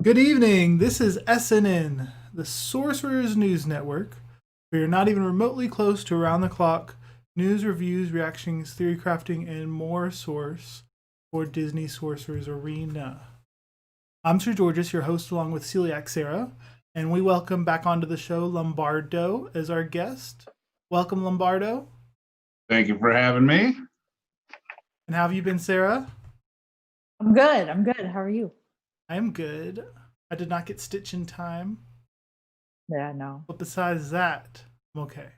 Good evening. This is SNN, the Sorcerer's News Network. We are not even remotely close to around-the-clock news, reviews, reactions, theory crafting, and more source for Disney Sorcerer's Arena. I'm Sir Georges, your host, along with Celiac Sarah, and we welcome back onto the show Lombardo as our guest. Welcome, Lombardo. Thank you for having me. And how have you been, Sarah? I'm good. How are you? I'm good. I did not get Stitch in time. Yeah, no. But besides that, I'm okay.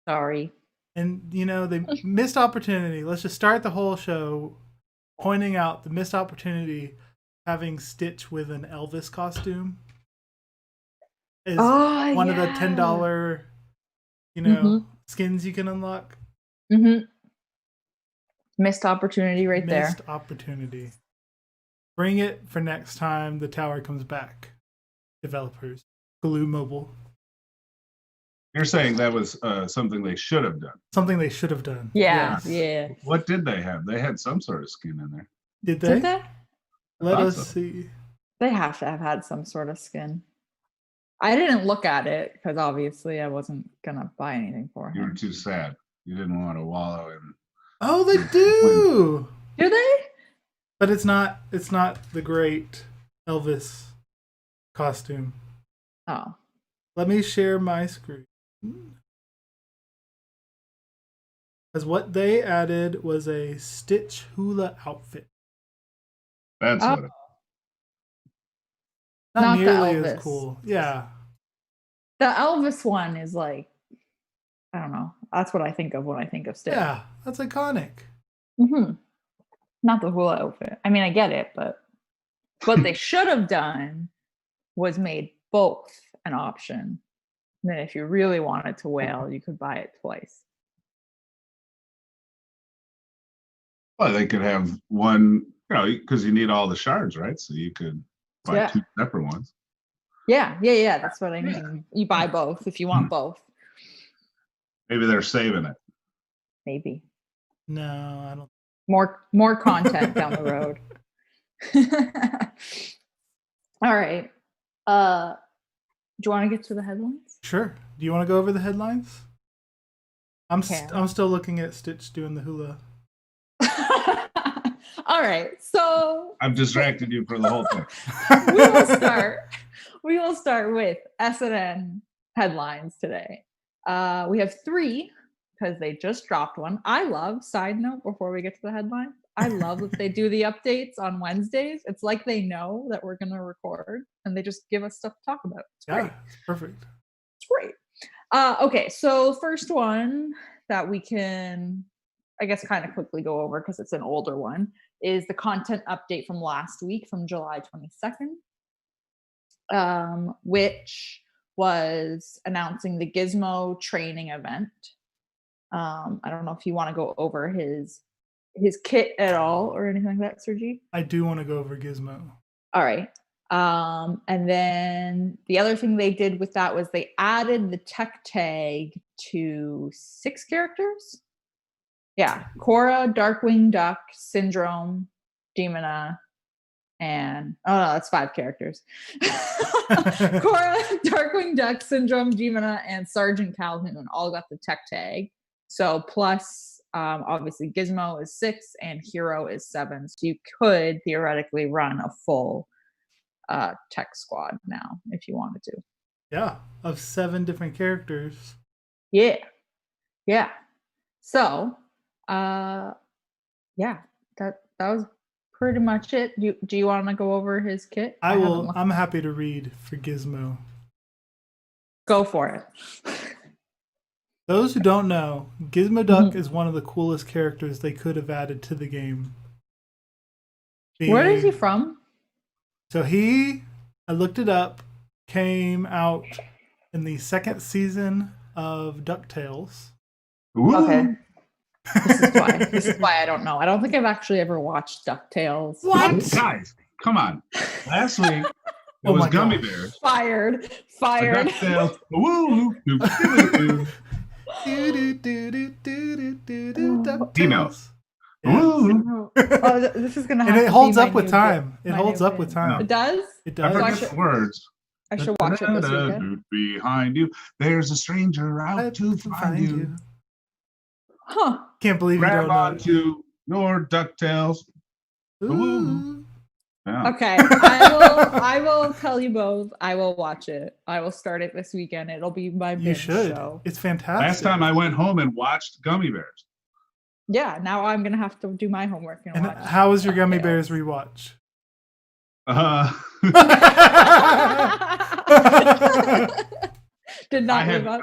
Sorry. And, they missed opportunity. Let's just start the whole show pointing out the missed opportunity having Stitch with an Elvis costume is one of the $10, skins you can unlock. Mm-hmm. Missed opportunity there. Missed opportunity. Bring it for next time the tower comes back. Developers. Glue Mobile. You're saying that was something they should have done. Something they should have done. Yeah, Yes. yeah. What did they have? They had some sort of skin in there. Did they? Did they? Let us see. They have to have had some sort of skin. I didn't look at it because obviously I wasn't gonna buy anything for him. You were too sad. You didn't want to wallow in. Oh, they do. Do they? But it's not the great Elvis costume. Oh. Let me share my screen. Because what they added was a Stitch hula outfit. That's what it. Not nearly the as Elvis. cool. Yeah. The Elvis one is like, I don't know. That's what I think of when I think of Stitch. Yeah, that's iconic. Mm-hmm. Not the hula outfit. I mean, I get it, but what they should have done was made both an option. And then if you really wanted to wail, you could buy it twice. Well, they could have one, because you need all the shards, right? So you could buy two separate ones. Yeah. That's what I mean. You buy both if you want both. Maybe they're saving it. Maybe. No, I don't. More content down the road. All right. Do you want to get to the headlines? Sure. Do you want to go over the headlines? I'm Okay. still looking at Stitch doing the hula. All right. So I've distracted you for the whole thing. we will start with SNN headlines today. We have 3 because they just dropped one. Side note before we get to the headline, I love that they do the updates on Wednesdays. It's like they know that we're going to record and they just give us stuff to talk about. It's great. It's perfect. It's great. Okay, so first one that we can, I guess, kind of quickly go over because it's an older one is the content update from last week from July 22nd, which was announcing the Gizmo training event. I don't know if you want to go over his kit at all or anything like that, Sergi? I do want to go over Gizmo. All right. And then the other thing they did with that was they added the tech tag to 6 characters. Yeah. Korra, Darkwing Duck, Syndrome, Demona, and that's 5 characters. Korra, Darkwing Duck, Syndrome, Demona, and Sergeant Calhoun all got the tech tag. So plus, obviously, Gizmo is 6 and Hero is 7. So you could theoretically run a full tech squad now if you wanted to. Yeah, of 7 different characters. Yeah. So, that was pretty much it. Do you want to go over his kit? I will. I'm happy to read for Gizmo. Go for it. Those who don't know, Gizmoduck is one of the coolest characters they could have added to the game. Where is he from? So I looked it up, came out in the 2nd season of DuckTales. Ooh. Okay. This is why I don't know. I don't think I've actually ever watched DuckTales. What? Guys, come on. Last week, it was Gummy Bears. Fired. DuckTales. Woo. DuckTales. Females. Ooh. Oh, this is gonna have And it to holds be my up with new time. bit- It my holds new up with bit. time. It does. It I does. forget Watch the it. words. I should watch it this weekend. Behind you, there's a stranger out I to can find you. Huh. Can't believe you Grab don't know. onto your DuckTales. Ooh. Yeah. Okay. I will tell you both. I will watch it. I will start it this weekend. It'll be my You binge should. show. It's fantastic. Last time I went home and watched Gummy Bears. Yeah. Now I'm gonna have to do my homework and watch. how was your Gummy DuckTales. Bears rewatch? Did not live up.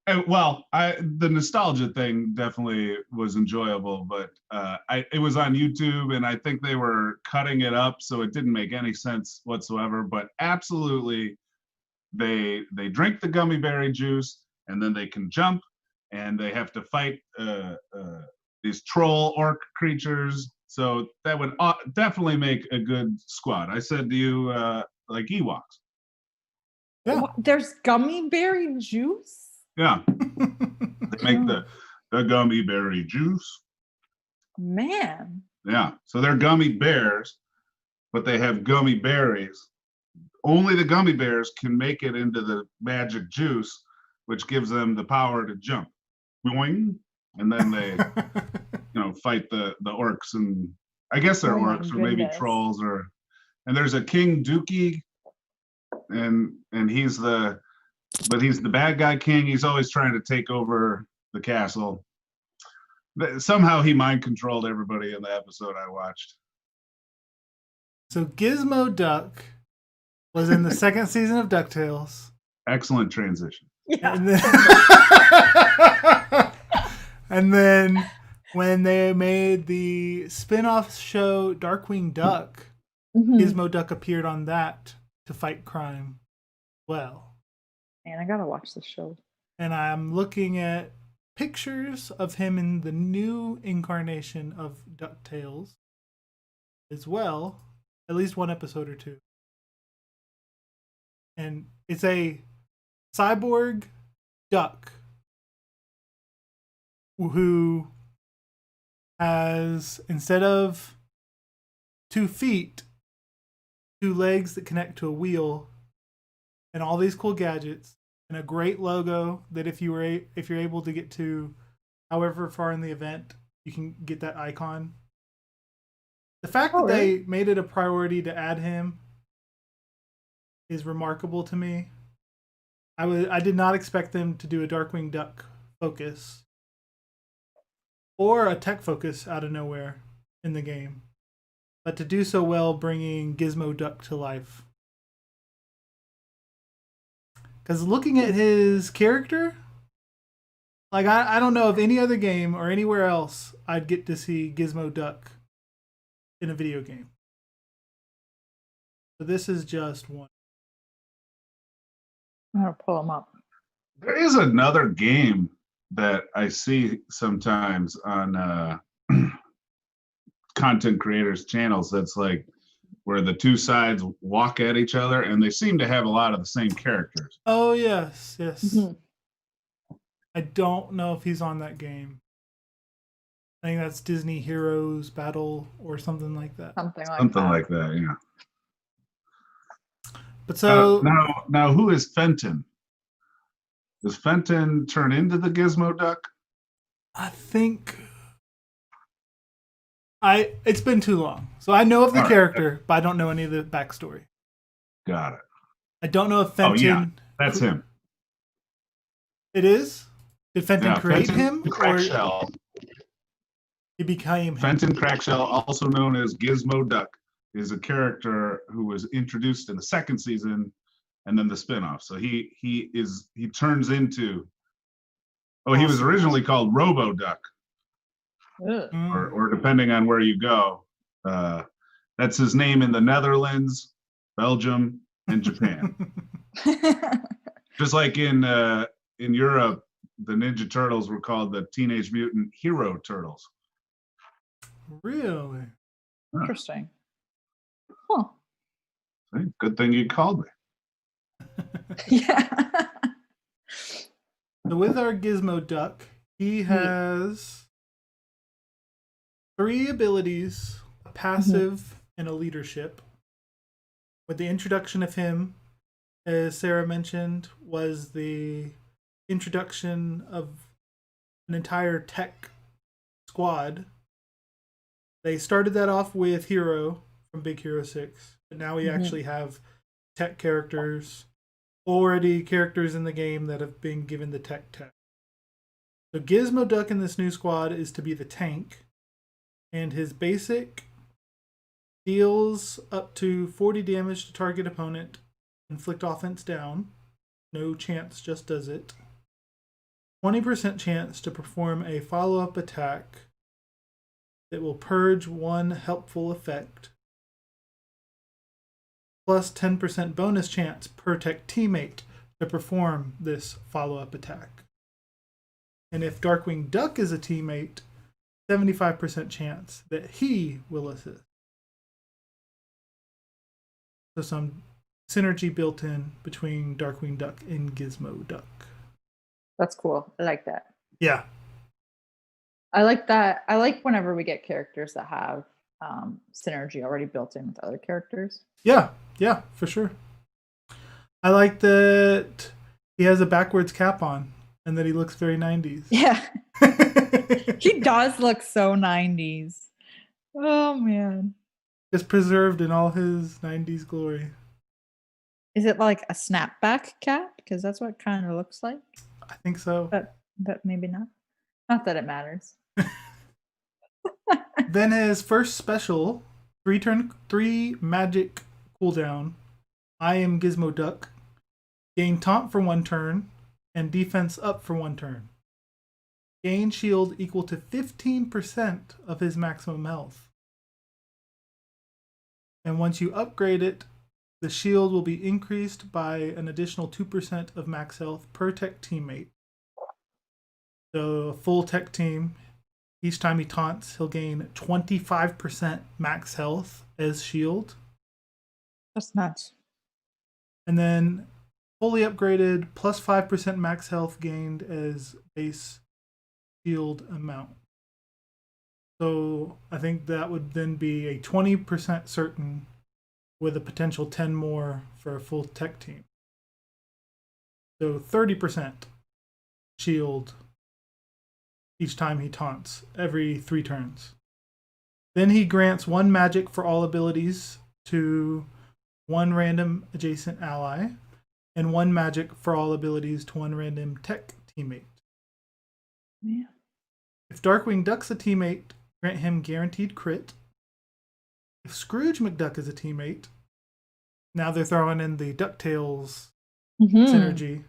The nostalgia thing definitely was enjoyable, but it was on YouTube, and I think they were cutting it up, so it didn't make any sense whatsoever. But absolutely, they drink the gummy berry juice, and then they can jump, and they have to fight these troll orc creatures. So that would definitely make a good squad. I said to you, like Ewoks. Yeah. What? There's gummy berry juice. Yeah, they make the gummy berry juice. Man. Yeah, so they're gummy bears, but they have gummy berries. Only the gummy bears can make it into the magic juice, which gives them the power to jump. Boing. And then they, fight the orcs, and I guess they're Oh my orcs or maybe goodness. trolls, and there's a King Dookie, and he's the bad guy king. He's always trying to take over the castle. But somehow he mind controlled everybody in the episode I watched. So Gizmoduck was in the second season of DuckTales. Excellent transition. Yeah. And then when they made the spin-off show Darkwing Duck, Mhm. Gizmoduck appeared on that to fight crime. Well, Man, I gotta watch this show. and I'm looking at pictures of him in the new incarnation of DuckTales as well, at least one episode or two. And it's a cyborg duck who has, instead of 2 feet, 2 legs that connect to a wheel, and all these cool gadgets, and a great logo that if you're able to get to however far in the event, you can get that icon. The fact that they made it a priority to add him is remarkable to me. I did not expect them to do a Darkwing Duck focus or a tech focus out of nowhere in the game, but to do so well, bringing Gizmoduck to life. Because looking at his character, like I don't know of any other game or anywhere else I'd get to see Gizmoduck in a video game. So this is just one. I'm gonna pull them up. There is another game that I see sometimes on content creators' channels that's like where the two sides walk at each other, and they seem to have a lot of the same characters. Oh, yes. Mhm. I don't know if he's on that game. I think that's Disney Heroes Battle or something like that. Something like that, yeah. But so now who is Fenton? Does Fenton turn into the Gizmoduck? I think it's been too long. So I know of the character, but I don't know any of the backstory. Got it. I don't know if Fenton. Oh, yeah. That's him. It is? Did Fenton create Fenton him? Crackshell. He became him. Fenton Crackshell, also known as Gizmoduck, is a character who was introduced in the second season and then the spinoff. So he turns into. Oh, he was originally called Roboduck, or depending on where you go, that's his name in the Netherlands, Belgium, and Japan. Just like in Europe, the Ninja Turtles were called the Teenage Mutant Hero Turtles. Really? Interesting. Huh. See, good thing you called me. Yeah. So with our Gizmoduck, he has 3 abilities, a passive and a leadership. With the introduction of him, as Sarah mentioned, was the introduction of an entire tech squad. They started that off with Hero from Big Hero 6, but now we actually have tech characters, already characters in the game that have been given the tech. So Gizmoduck in this new squad is to be the tank, and his basic deals up to 40 damage to target opponent, inflict offense down, no chance, just does it. 20% chance to perform a follow-up attack that will purge 1 helpful effect, plus 10% bonus chance per tech teammate to perform this follow-up attack. And if Darkwing Duck is a teammate, 75% chance that he will assist. So some synergy built in between Darkwing Duck and Gizmoduck. That's cool. I like that. Yeah. I like that. I like whenever we get characters that have synergy already built in with other characters. Yeah, for sure. I like that he has a backwards cap on and that he looks very 90s. Yeah. He does look so 90s. Oh, man. Just preserved in all his 90s glory. Is it like a snapback cap? Because that's what it kind of looks like. I think so. But maybe not. Not that it matters. Then his first special, 3 magic cooldown. I am Gizmoduck. Gain taunt for 1 turn and defense up for 1 turn. Gain shield equal to 15% of his maximum health. And once you upgrade it, the shield will be increased by an additional 2% of max health per tech teammate. So a full tech team, each time he taunts, he'll gain 25% max health as shield. That's nuts. And then fully upgraded, plus 5% max health gained as base shield amount. So I think that would then be a 20% certain with a potential 10 more for a full tech team. So 30% shield each time he taunts, every 3 turns. Then he grants 1 magic for all abilities to 1 random adjacent ally, and 1 magic for all abilities to 1 random tech teammate. Yeah. If Darkwing Duck's a teammate, grant him guaranteed crit. If Scrooge McDuck is a teammate, now they're throwing in the DuckTales synergy.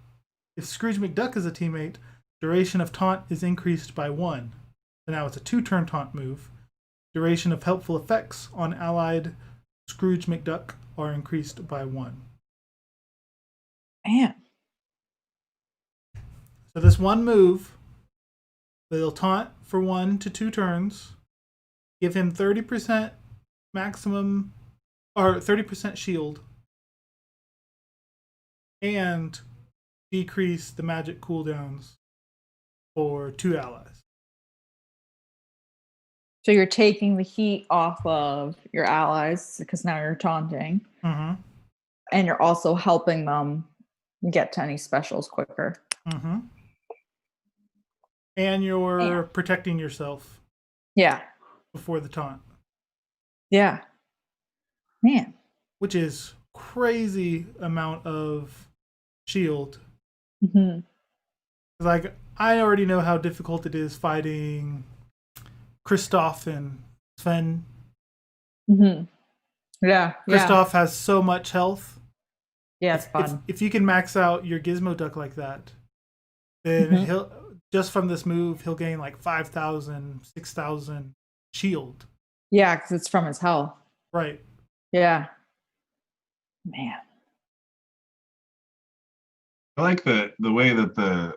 If Scrooge McDuck is a teammate, duration of taunt is increased by 1. So now it's a 2-turn taunt move. Duration of helpful effects on allied Scrooge McDuck are increased by 1. Man. So this one move, they'll taunt for 1 to 2 turns, give him 30% maximum, or 30% shield, and decrease the magic cooldowns for 2 allies. So you're taking the heat off of your allies because now you're taunting. Mm-hmm. And you're also helping them get to any specials quicker. Mm-hmm. And you're protecting yourself. Yeah. Before the taunt. Yeah. Man. Which is crazy amount of shield. Mm-hmm. Like, I already know how difficult it is fighting Kristoff and Sven. Mm-hmm. Yeah. Kristoff has so much health. Yeah, it's fun. If you can max out your Gizmoduck like that, then he'll just from this move he'll gain like 5,000, 6,000 shield. Yeah, because it's from his health. Right. Yeah. Man. I like the way that the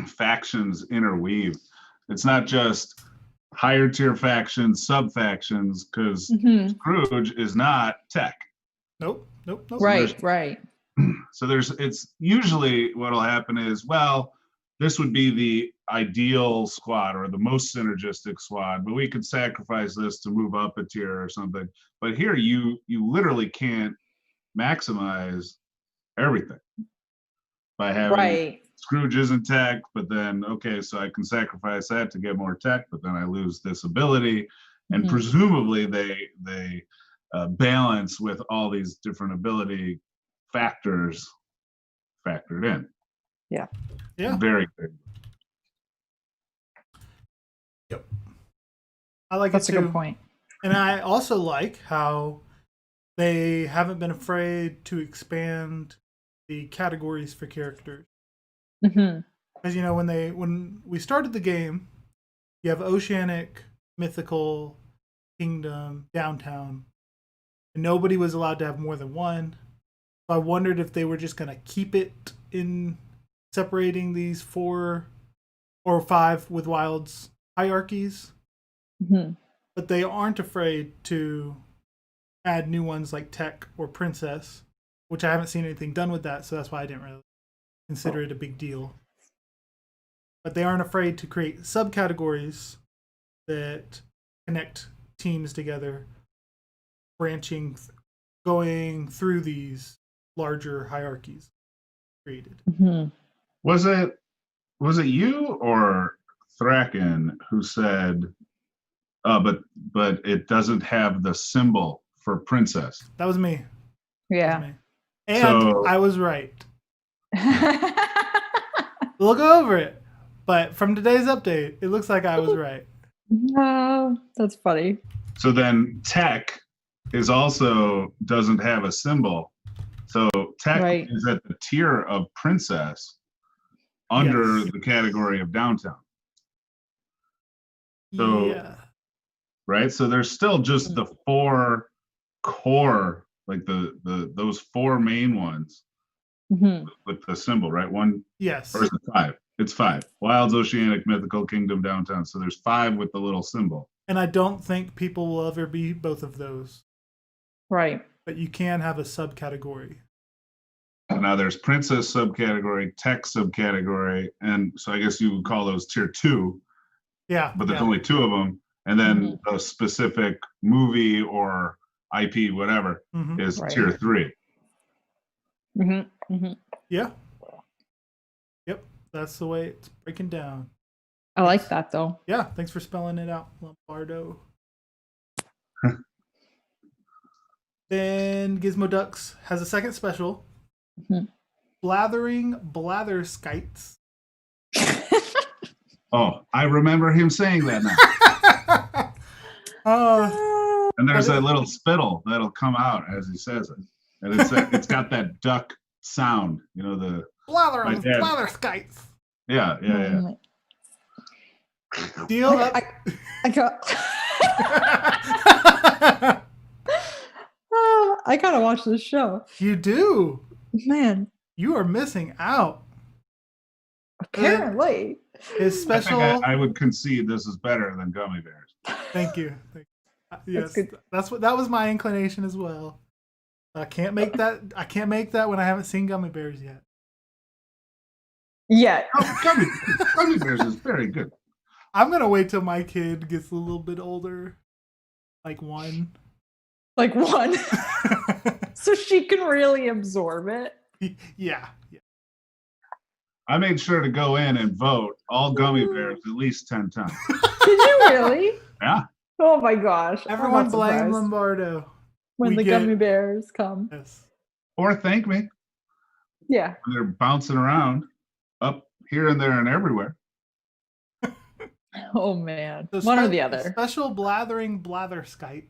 factions interweave. It's not just higher tier factions, sub factions, because Scrooge is not tech. Nope. Right. So it's usually what'll happen is, well, this would be the ideal squad or the most synergistic squad, but we could sacrifice this to move up a tier or something. But here you literally can't maximize everything by having Right. Scrooge isn't tech, but then okay, so I can sacrifice that to get more tech, but then I lose this ability, and presumably they balance with all these different ability factors factored in. Yeah. Very good. Yep. I like That's it a too. good point. And I also like how they haven't been afraid to expand the categories for characters. Mm-hmm. Because when we started the game, you have oceanic, mythical, kingdom, downtown, and nobody was allowed to have more than one. So I wondered if they were just going to keep it in separating these 4 or 5 with wilds hierarchies, but they aren't afraid to add new ones like tech or princess, which I haven't seen anything done with that, so that's why I didn't really consider it a big deal. But they aren't afraid to create subcategories that connect teams together, going through these larger hierarchies created. Was it you or Thraken who said, but it doesn't have the symbol for princess? That was me. Yeah. That was me. And I was right. Look over it. But from today's update, it looks like I was right. Oh, that's funny. So then tech doesn't have a symbol. So tech is at the tier of princess under the category of downtown. So, right? So there's still just the 4 core, like those 4 main ones with the symbol, right? Yes. Or is it 5? It's 5. Wilds, Oceanic, Mythical, Kingdom, Downtown. So there's 5 with the little symbol. And I don't think people will ever be both of those. Right. But you can have a subcategory. Now there's princess subcategory, tech subcategory, and so I guess you would call those tier 2. Yeah. But there's only 2 of them. And then a specific movie or IP, whatever, is tier 3. Yeah. Yep. That's the way it's breaking down. I like that though. Yeah. Thanks for spelling it out, Lombardo. Then Gizmoduck has a second special. Blathering Blatherskites. Oh, I remember him saying that now. And there's that little spittle that'll come out as he says it. And it's got that duck sound, the Blathering Blatherskites. Yeah. Deal up. I got. I gotta watch this show. You do, man. You are missing out. Apparently, his special. I would concede this is better than gummy bears. Thank you. Yes, that was my inclination as well. I can't make that. I can't make that when I haven't seen gummy bears yet. Yeah, gummy bears is very good. I'm gonna wait till my kid gets a little bit older, like 1. Like 1, so she can really absorb it. Yeah. I made sure to go in and vote all gummy bears at least 10 times. Did you really? Yeah. Oh my gosh! Everyone blame Lombardo when the gummy bears come. Yes. Or thank me. Yeah. When they're bouncing around up here and there and everywhere. Oh man, one or the other. Special Blathering Blatherskites.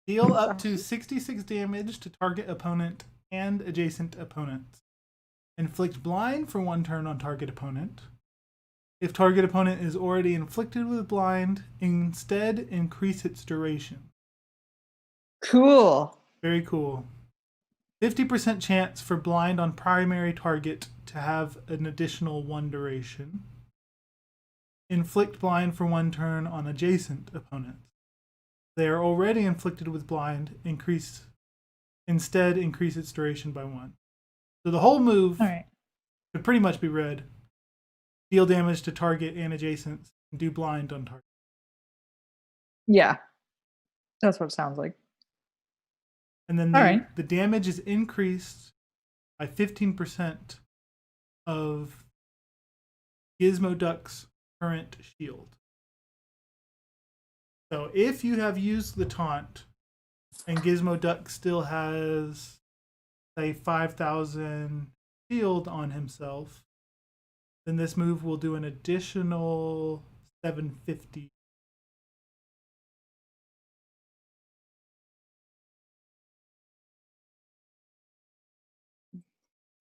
Deal up to 66 damage to target opponent and adjacent opponents. Inflict blind for 1 turn on target opponent. If target opponent is already inflicted with blind, instead increase its duration. Cool. Very cool. 50% chance for blind on primary target to have an additional 1 duration. Inflict blind for 1 turn on adjacent opponents. They are already inflicted with blind, instead increase its duration by 1. So the whole move could pretty much be read deal damage to target and adjacents, and do blind on target. Yeah. That's what it sounds like. And then All right. the damage is increased by 15% of Gizmoduck's current shield. So if you have used the taunt and Gizmoduck still has, say, 5,000 shield on himself, then this move will do an additional 750.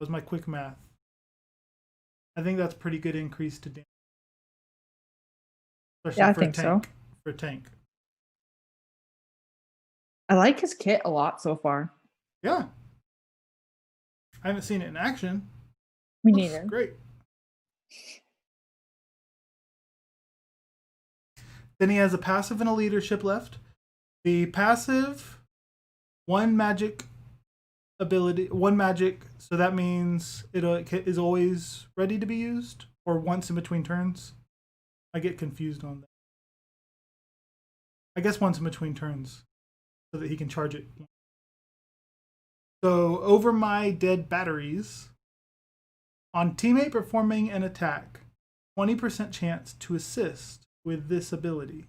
Was my quick math. I think that's pretty good increase to damage. Especially Yeah, I for think a so. tank. For a tank. I like his kit a lot so far. Yeah. I haven't seen it in action. Me Looks neither. great. Then he has a passive and a leadership left. The passive, one magic ability, one magic, so that means it is always ready to be used, or once in between turns. I get confused on that. I guess once in between turns, so that he can charge it. So over my dead batteries, on teammate performing an attack, 20% chance to assist with this ability.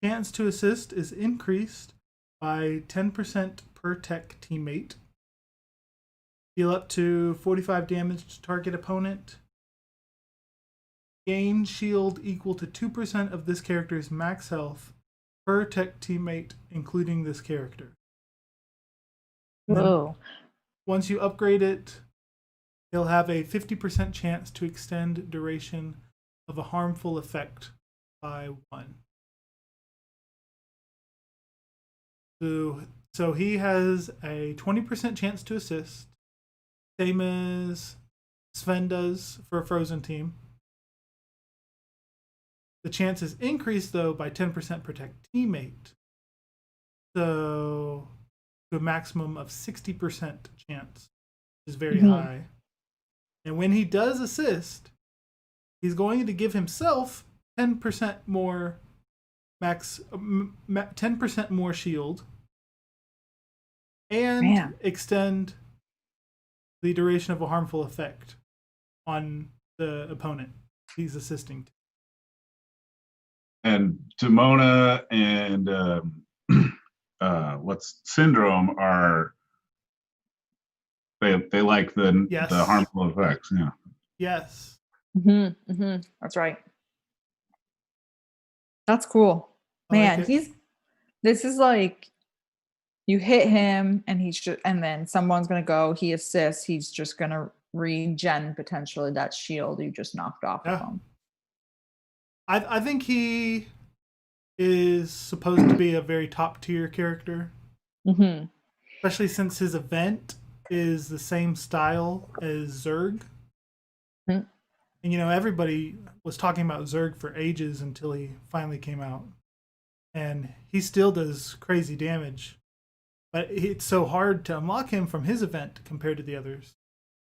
Chance to assist is increased by 10% per tech teammate. Deal up to 45 damage to target opponent. Gain shield equal to 2% of this character's max health per tech teammate, including this character. Whoa. Once you upgrade it, he'll have a 50% chance to extend duration of a harmful effect by 1. So he has a 20% chance to assist, same as Sven does for a frozen team. The chance is increased, though, by 10% protect teammate. So to a maximum of 60% chance, which is very high. And when he does assist, he's going to give himself 10% more 10% more shield, and extend the duration of a harmful effect on the opponent he's assisting to. And to Moana and what's Syndrome are they like the harmful effects, yeah. Yes. That's right. That's cool. Man, this is like you hit him and and then someone's gonna go, he assists, he's just gonna regen potentially that shield you just knocked off of him. I think he is supposed to be a very top tier character. Especially since his event is the same style as Zerg. And everybody was talking about Zerg for ages until he finally came out. And he still does crazy damage. But it's so hard to unlock him from his event compared to the others.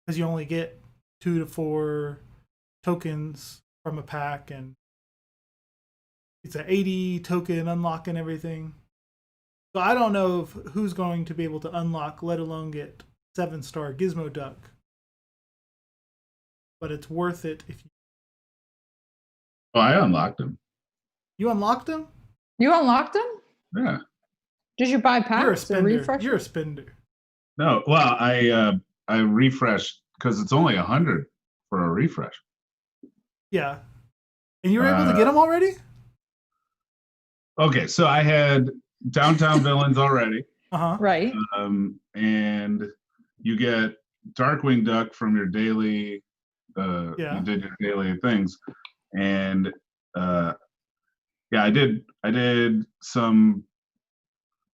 Because you only get 2 to 4 tokens from a pack, and it's an 80 token unlock and everything. So I don't know who's going to be able to unlock, let alone get 7-star Gizmoduck. But it's worth it if you... Oh, I unlocked him. You unlocked him? You unlocked him? Yeah. Did you buy packs? You're a spender. You're a spender. No, well, I refreshed because it's only 100 for a refresh. Yeah. And you were able to get them already? Okay, so I had Downtown Villains already. Right. And you get Darkwing Duck from your daily you did your daily things. And I did some.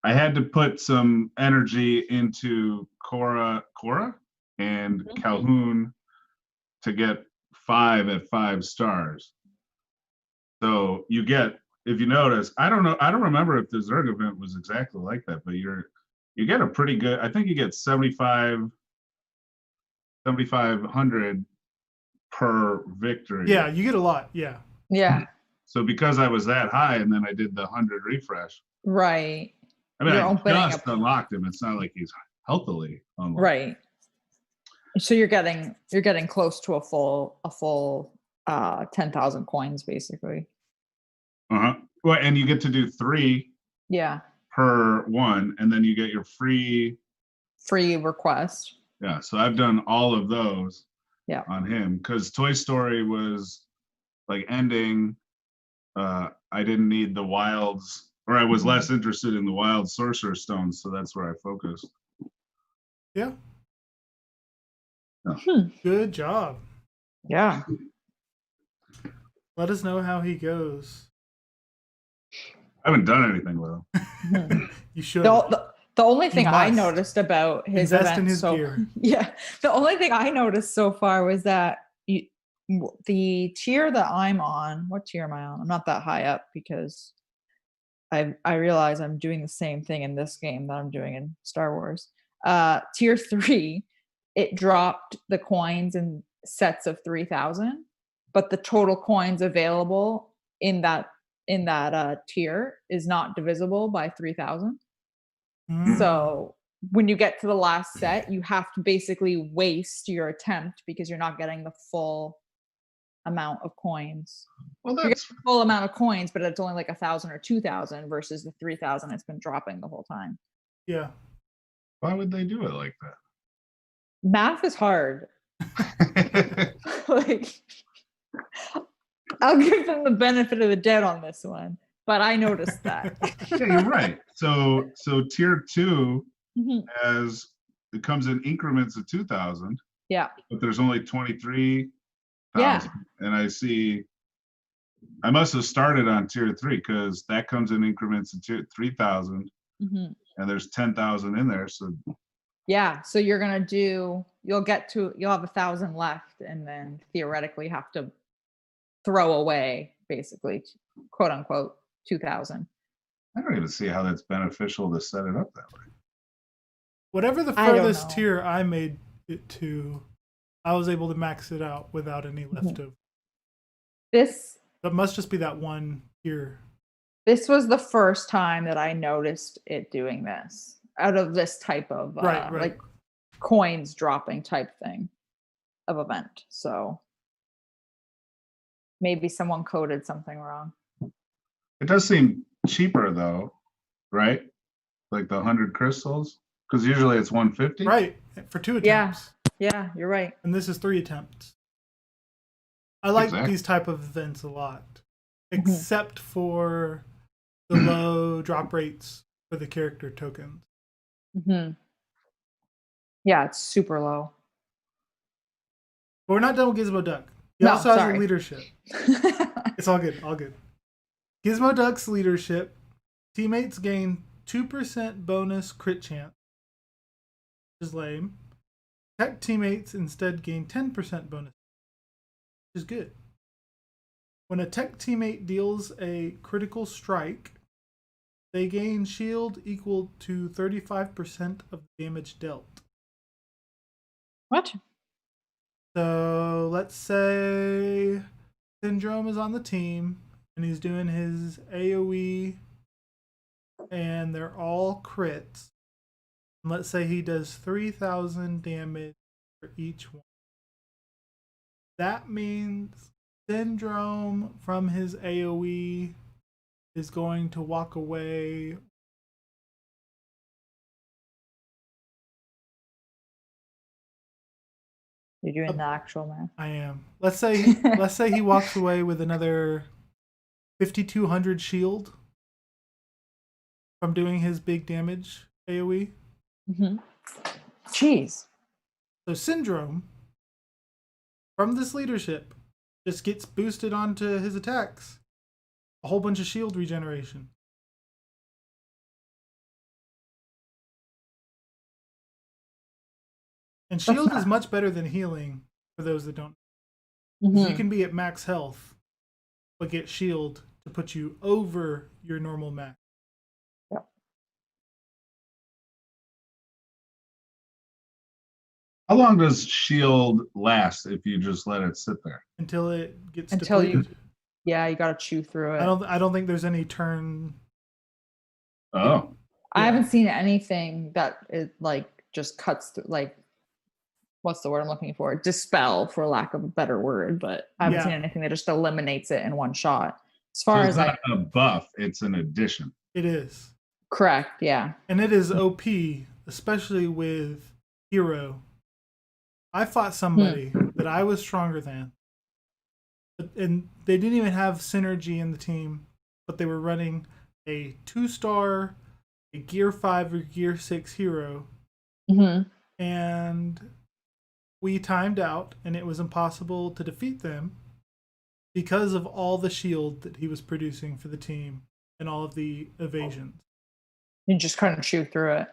I had to put some energy into Cora and Calhoun to get 5 at 5 stars. So you get, if you notice, I don't remember if the Zerg event was exactly like that, but you get a pretty good, I think you get 7,500 per victory. Yeah, you get a lot. Yeah. Yeah. So because I was that high and then I did the 100 refresh. Right. I mean, You're I opening just unlocked him. It's not like he's healthily unlocked. Right. So you're getting close to a full 10,000 coins basically. Uh-huh. Well, and you get to do 3 Yeah. per one, and then you get your free request. Yeah, so I've done all of those Yeah. on him because Toy Story was like ending. I didn't need the wilds, or I was less interested in the wild sorcerer stones, so that's where I focused. Yeah. Yeah. Good job. Yeah. Let us know how he goes. I haven't done anything with him. You should. The only thing I must. noticed about his Invest event in his gear. Yeah, the only thing I noticed so far was that the tier that I'm on. What tier am I on? I'm not that high up because I realize I'm doing the same thing in this game that I'm doing in Star Wars. Tier 3, it dropped the coins in sets of 3,000, but the total coins available in that tier is not divisible by 3,000. So when you get to the last set, you have to basically waste your attempt because you're not getting the full amount of coins. Well, You get that's the full amount of coins, but it's only like 1,000 or 2,000 versus the 3,000 it's been dropping the whole time. Yeah. why would they do it like Math is hard. that? Like, I'll give them the benefit of the doubt on this one, but I noticed that. Yeah, you're right. So tier 2 Mhm. it comes in increments of 2,000, Yeah. but there's only 23,000. Yeah. And I see I must have started on tier 3 because that comes in increments of 3,000, Mhm. and there's 10,000 in there. So Yeah. So you'll have 1,000 left and then theoretically have to throw away basically, quote unquote, 2,000. I don't even see how that's beneficial to set it up that way. Whatever the I don't furthest know. tier I made it to, I was able to max it out without any leftover. This That must just be that one tier. this was the first time that I noticed it doing this out of this type of Right. like coins dropping type thing of event. So maybe someone coded something wrong. It does seem cheaper though, right? Like the 100 crystals, because usually it's 150. Right. For 2 Yeah. attempts. Yeah, you're right. And this is 3 attempts. I like Exactly. these type of events a lot. Except for the low drop rates for the character tokens. Mm-hmm. Yeah, it's super low. But we're not done with Gizmoduck. He No, also has sorry. a leadership. It's all good. All good. Gizmoduck's leadership. Teammates gain 2% bonus crit chance. Which is lame. Tech teammates instead gain 10% bonus. Which is good. When a tech teammate deals a critical strike, they gain shield equal to 35% of the damage dealt. What? So let's say Syndrome is on the team and he's doing his AoE and they're all crits. And let's say he does 3,000 damage for each one. That means Syndrome from his AoE is going to walk away. You're doing the actual math. I am. Let's say he walks away with another 5,200 shield from doing his big damage AoE. Mm-hmm. Jeez. So Syndrome from this leadership just gets boosted onto his attacks. A whole bunch of shield regeneration. And shield is much better than healing for those that don't. Mm-hmm. You can be at max health, but get shield to put you over your normal max. Yep. How long does shield last if you just let it sit there? Until it gets Until you- depleted. Yeah, you got to chew through it. I don't think there's any turn. Oh, I Yeah. haven't seen anything that it like just cuts through, like, what's the word I'm looking for? Dispel, for lack of a better word, but I haven't Yeah. seen anything that just eliminates it in one shot. As so far it's as not like, a buff; it's an addition. It is. correct, yeah. And it is OP, especially with Hero. I fought somebody that I was stronger than. And they didn't even have synergy in the team, but they were running a 2-star, a Gear 5 or Gear 6 hero. Mm-hmm. And we timed out, and it was impossible to defeat them because of all the shield that he was producing for the team and all of the evasions. You just kind of chew through it.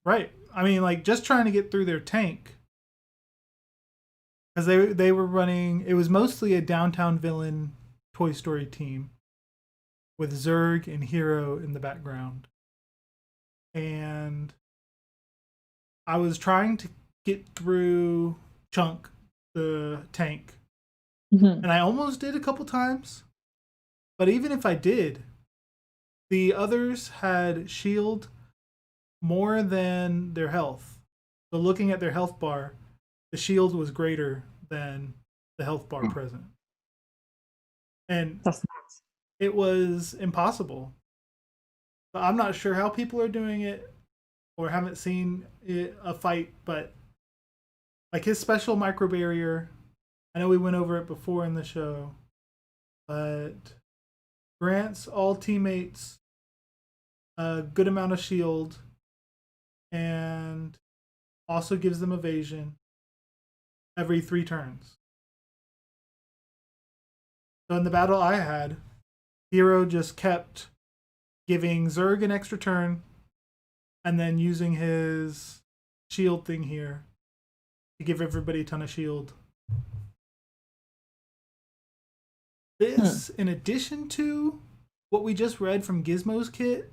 Right. I mean, like, just trying to get through their tank. Because they were running, it was mostly a downtown villain Toy Story team with Zurg and Hero in the background. And I was trying to get through Chunk, the tank. Mm-hmm. And I almost did a couple times. But even if I did, the others had shield more than their health. So looking at their health bar, the shield was greater than the health bar present. And That's nuts. it was impossible. I'm not sure how people are doing it or haven't seen a fight, but like his special micro barrier, I know we went over it before in the show, but grants all teammates a good amount of shield and also gives them evasion every 3 turns. So in the battle I had, Hero just kept giving Zurg an extra turn and then using his shield thing here to give everybody a ton of shield. This, in addition to what we just read from Gizmo's kit,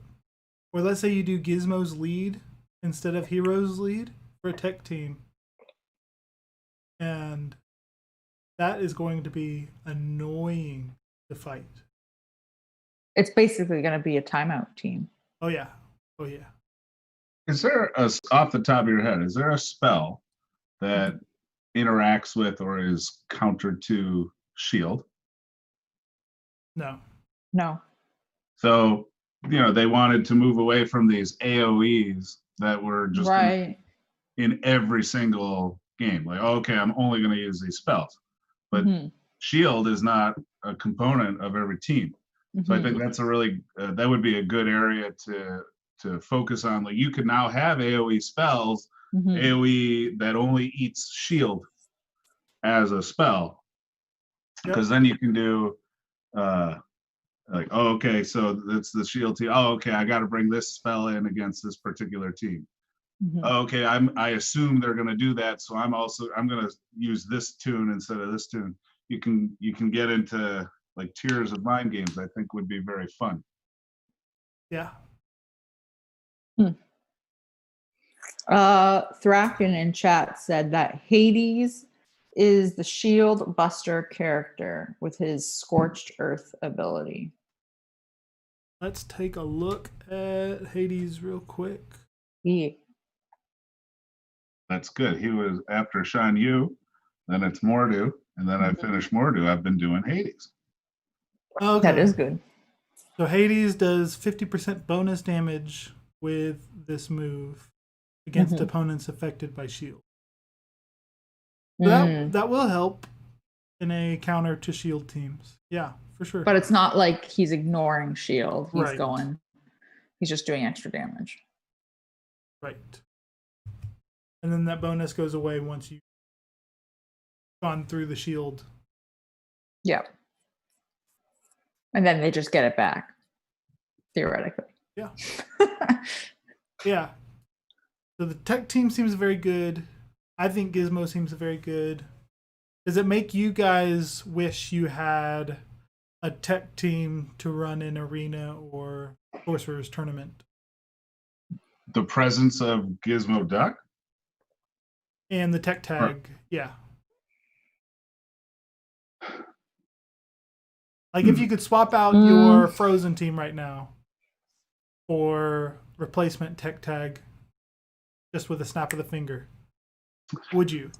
or let's say you do Gizmo's lead instead of Hero's lead for a tech team, and that is going to be annoying to fight. It's basically going to be a timeout team. Oh yeah. Oh yeah. Is there off the top of your head? Is there a spell that interacts with or is counter to shield? No. No. So they wanted to move away from these AOEs that were just Right. in every single game. Like, okay, I'm only going to use these spells, but shield is not a component of every team. So I think that's a really that would be a good area to focus on. Like, you could now have AOE spells, AOE that only eats shield as a spell, because then you can do like, oh, okay, so that's the shield team. Oh, okay, I got to bring this spell in against this particular team. Okay, I assume they're going to do that, so I'm going to use this tune instead of this tune. You can get into like tiers of mind games. I think would be very fun. Yeah. Thraken in chat said that Hades is the shield buster character with his scorched earth ability. Let's take a look at Hades real quick. Yeah. That's good. He was after Shan Yu, then it's Mordu, and then I finished Mordu. I've been doing Hades. Okay. That is good. So Hades does 50% bonus damage with this move against opponents affected by shield. So that will help in a counter to shield teams. Yeah, for sure. But it's not like he's ignoring shield. He's Right. he's just doing extra damage. Right. And then that bonus goes away once you've gone through the shield. Yeah. And then they just get it back, theoretically. Yeah. Yeah. So the tech team seems very good. I think Gizmo seems very good. Does it make you guys wish you had a tech team to run an arena or Sorcerer's tournament? The presence of Gizmoduck? And the tech tag, yeah. Like if you could swap out your Frozen team right now for replacement tech tag just with a snap of the finger, would you?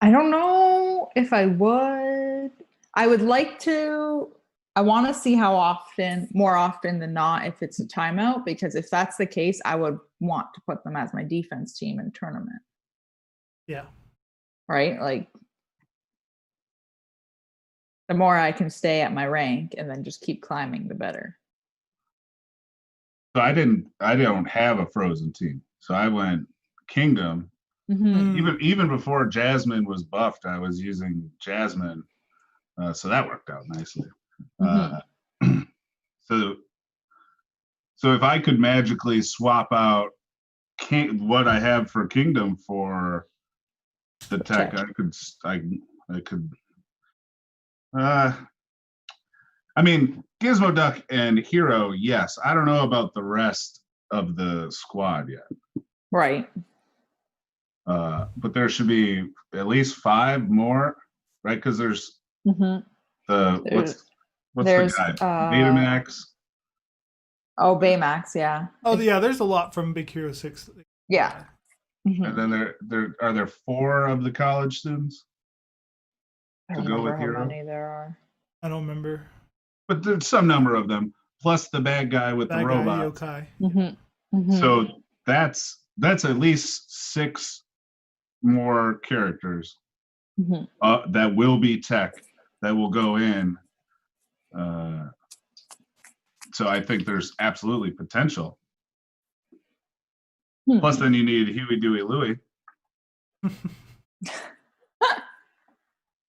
I don't know if I would. I would like to. I want to see how often, more often than not, if it's a timeout, because if that's the case, I would want to put them as my defense team in a tournament. Yeah. Right? Like, the more I can stay at my rank and then just keep climbing, the better. So I don't have a Frozen team. So I went Kingdom. Even before Jasmine was buffed, I was using Jasmine. So that worked out nicely. So if I could magically swap out what I have for Kingdom for the tech, I could. I mean, Gizmoduck and Hero, yes. I don't know about the rest of the squad yet. Right. But there should be at least 5 more, right? Because there's what's the guy? Betamax. Oh, Baymax, yeah. Oh, yeah. There's a lot from Big Hero 6. Yeah. And then are there 4 of the college students to go with Hero? How many there are. I don't remember. But there's some number of them, plus the bad guy with the robot. So that's at least 6 more characters that will be tech that will go in. So I think there's absolutely potential. Plus, then you need Huey, Dewey, Louie.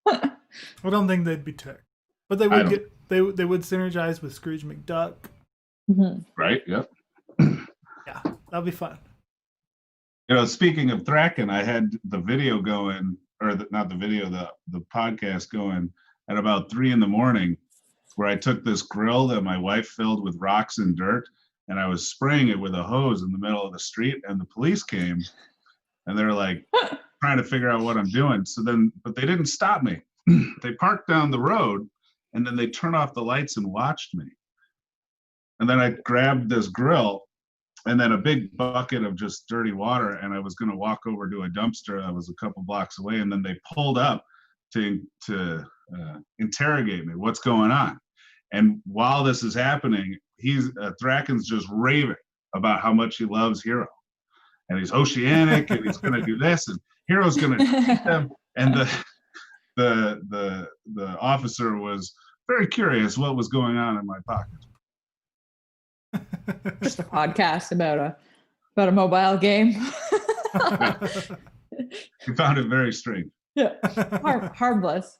I don't think they'd be tech, but they would they would synergize with Scrooge McDuck. Right. Yep. Yeah, that'll be fun. You know, speaking of Thraken, I had the video going, or not the video, the podcast going at about 3 a.m, where I took this grill that my wife filled with rocks and dirt, and I was spraying it with a hose in the middle of the street, and the police came, and they're like trying to figure out what I'm doing. But they didn't stop me. They parked down the road, and then they turned off the lights and watched me. And then I grabbed this grill and then a big bucket of just dirty water, and I was going to walk over to a dumpster that was a couple blocks away, and then they pulled up to interrogate me. What's going on? And while this is happening, Thraken's just raving about how much he loves Hero, and he's oceanic, and he's going to do this, and Hero's going to teach them. And the officer was very curious what was going on in my pocket. Just a podcast about a mobile game. He found it very strange. Yeah, harmless.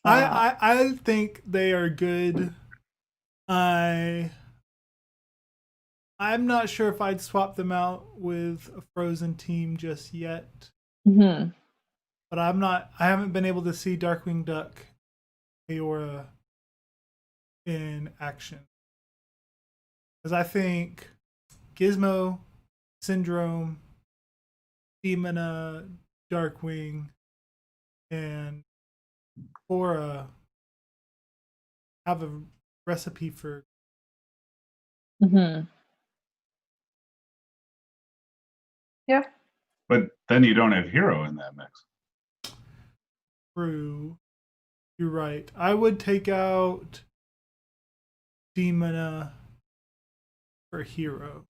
I think they are good. I'm not sure if I'd swap them out with a Frozen team just yet. But I haven't been able to see Darkwing Duck, Eora in action. Because I think Gizmo, Syndrome, Demona, Darkwing, and Cora have a recipe for. Yeah. But then you don't have Hero in that mix. True. You're right. I would take out Demona for Hero.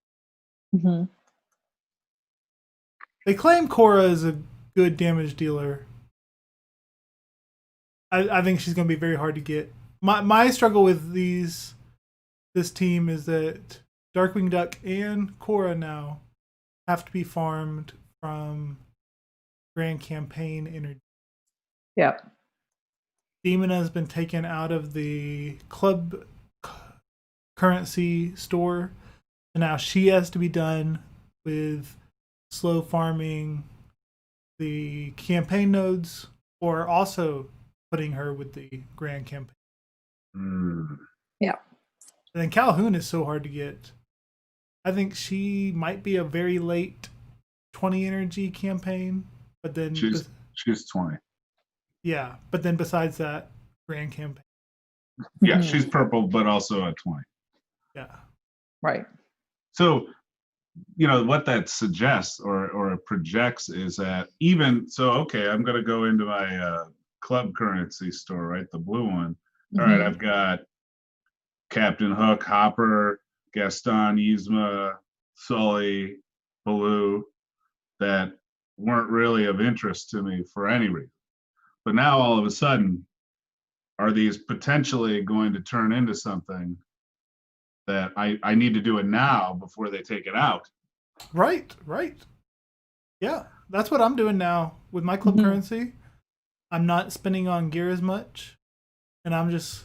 They claim Cora is a good damage dealer. I think she's going to be very hard to get. My struggle with this team is that Darkwing Duck and Cora now have to be farmed from Grand Campaign energy. Yep. Demona has been taken out of the club currency store, and now she has to be done with slow farming the campaign nodes, or also putting her with the Grand Campaign. Yeah. And then Calhoun is so hard to get. I think she might be a very late 20 energy campaign, but then she's 20. Yeah, but then besides that, grand campaign. Yeah, she's purple, but also at 20. Yeah. Right. So, you know, what that suggests or projects is that even so, okay, I'm going to go into my club currency store, right? The blue one. All right, I've got Captain Hook, Hopper, Gaston, Yzma, Sully, Baloo, that weren't really of interest to me for any reason. But now all of a sudden, are these potentially going to turn into something that I need to do it now before they take it out? Right. Yeah, that's what I'm doing now with my club currency. I'm not spending on gear as much, and I'm just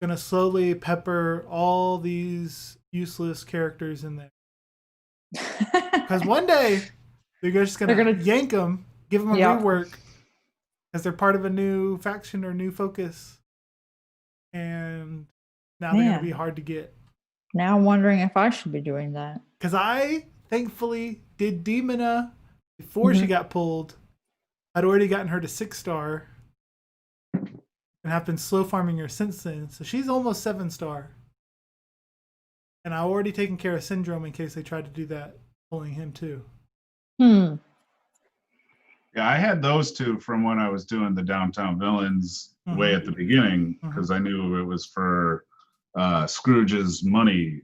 gonna slowly pepper all these useless characters in there. Because one day they're just gonna yank them, give them a rework, because they're part of a new faction or new focus, and now they're gonna be hard to get. Now I'm wondering if I should be doing that. Because I thankfully did Demona before she got pulled. I'd already gotten her to 6-star and have been slow farming her since then. So she's almost 7-star. And I've already taken care of Syndrome in case they tried to do that, pulling him too. Yeah, I had those two from when I was doing the Downtown Villains way at the beginning, because I knew it was for Scrooge's money,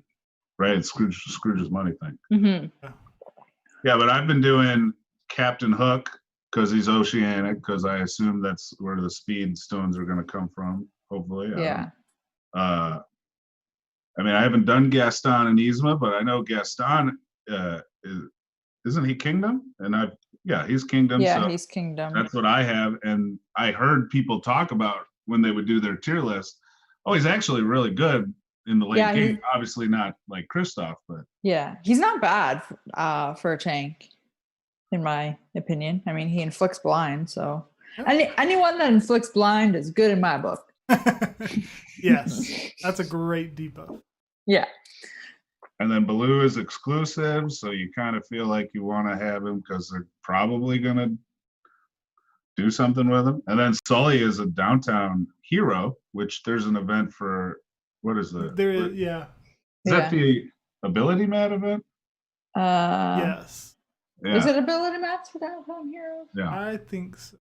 right? Scrooge's money thing. Yeah, but I've been doing Captain Hook because he's oceanic, because I assume that's where the speed stones are going to come from, hopefully. Yeah. I mean, I haven't done Gaston and Yzma, but I know Gaston isn't he Kingdom? And he's Kingdom. Yeah, so he's Kingdom. That's what I have. And I heard people talk about when they would do their tier list. Oh, he's actually really good in the late game. Obviously not like Kristoff, but yeah, he's not bad for a tank, in my opinion. I mean, he inflicts blind, so anyone that inflicts blind is good in my book. Yes, that's a great debuff. Yeah. And then Baloo is exclusive, so you kind of feel like you want to have him because they're probably going to do something with him. And then Sully is a downtown hero, which there's an event for. What is the? There is, yeah. Is that the Ability Mat event? Yes. Yeah. Is it Ability Mats for Downtown Heroes? Yeah, I think so.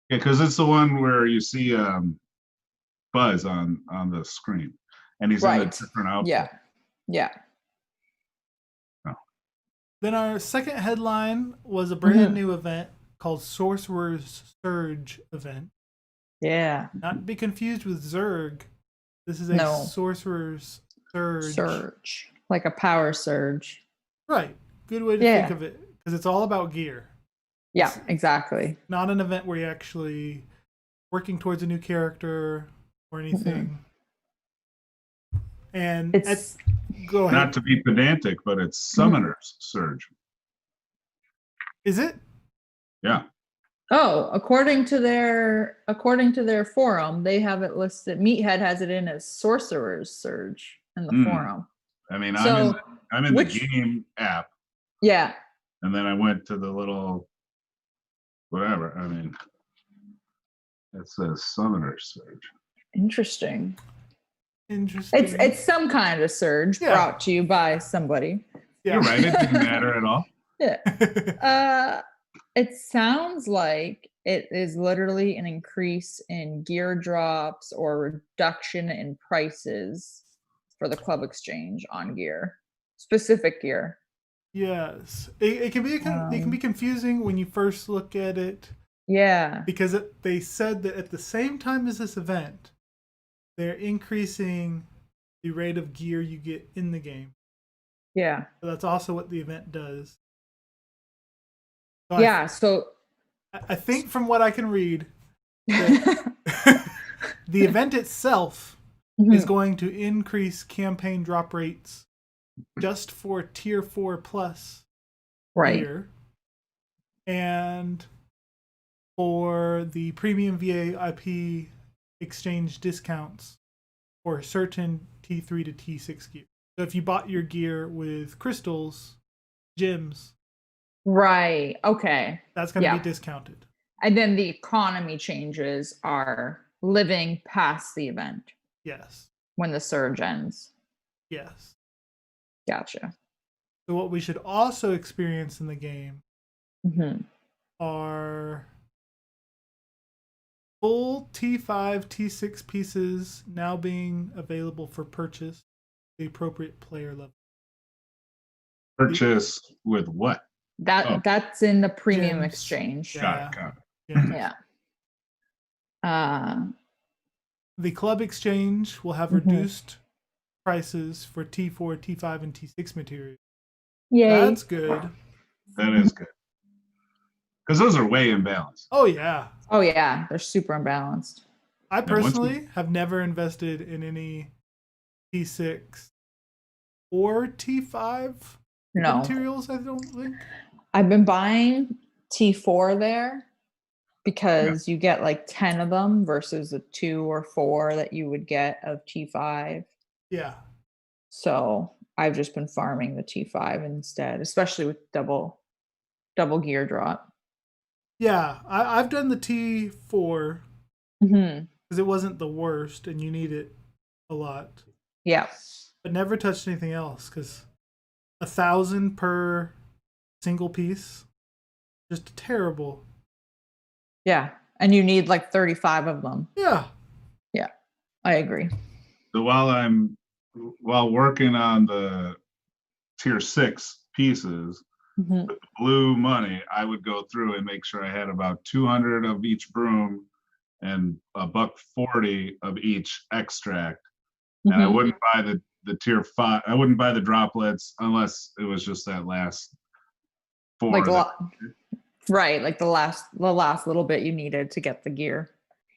Yeah, because it's the one where you see Buzz on the screen, and he's in a different outfit. Yeah. Oh. Then our second headline was a brand new event called Sorcerer's Surge event. Yeah. Not to be confused with Zerg. This is a Sorcerer's Surge. Surge. Like a power surge. Right. Good way to think of it. Because it's all about gear. Yeah, exactly. Not an event where you're actually working towards a new character or anything. And go ahead. Not to be pedantic, but it's Summoner's Surge. Is it? Yeah. Oh, according to their forum, they have it listed. Meathead has it in as Sorcerer's Surge in the forum. I mean, I'm in the game app. Yeah. And then I went to the little whatever. I mean, it says Summoner's Surge. Interesting. It's some kind of surge brought to you by somebody. Yeah. You're right. It didn't matter at all. Yeah. It sounds like it is literally an increase in gear drops or reduction in prices for the club exchange on gear, specific gear. Yes, it can be confusing when you first look at it. Yeah, because they said that at the same time as this event, they're increasing the rate of gear you get in the game. Yeah, so that's also what the event does. So so I think from what I can read, the event itself is going to increase campaign drop rates just for tier 4 plus gear, and for the premium VIP exchange discounts for certain T3 to T6 gear. So if you bought your gear with crystals, gems, Right. Okay. That's going to Yeah. be discounted. And then the economy changes are living past the event Yes. when the surge ends. Yes. Gotcha. So what we should also experience in the game Mm-hmm. are full T5, T6 pieces now being available for purchase at the appropriate player level. Purchase with what? That's in the premium Gems. exchange. Yeah. Got it. Yeah. The club exchange will have reduced prices for T4, T5, and T6 materials. Yay. That's good. That is good. Because those are way imbalanced. Oh, yeah. Oh yeah, they're super imbalanced. I once we- personally have never invested in any T6 or T5 No, materials, I don't think. I've been buying T4 there because you get like 10 of them versus the 2 or 4 that you would get of T5. Yeah. So I've just been farming the T5 instead, especially with double gear drop. Yeah, I've done the T4 Mm-hmm. because it wasn't the worst and you need it a lot. Yeah. But never touched anything else because 1,000 per single piece, just terrible. Yeah. And you need like 35 of them. Yeah. Yeah. I agree. So while working on the tier 6 pieces, Mm-hmm. with the blue money, I would go through and make sure I had about 200 of each broom and $1.40 of each extract. And I wouldn't buy the tier 5. I wouldn't buy the droplets unless it was just that last 4. Like right, like the last little bit you needed to get the gear.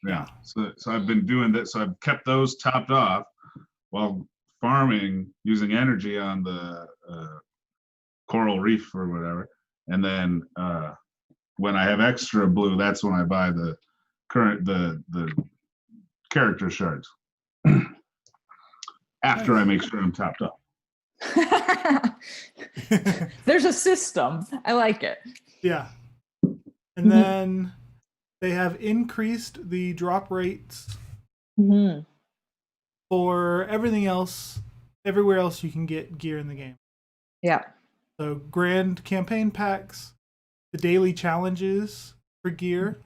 Yeah. So I've been doing that. So I've kept those topped off while farming using energy on the coral reef or whatever. And then when I have extra blue, that's when I buy the character shards. After I make sure I'm topped up. There's a system. I like it. Yeah. And then they have increased the drop rates for everything else, everywhere else you can get gear in the game. Yeah. So grand campaign packs, the daily challenges for gear,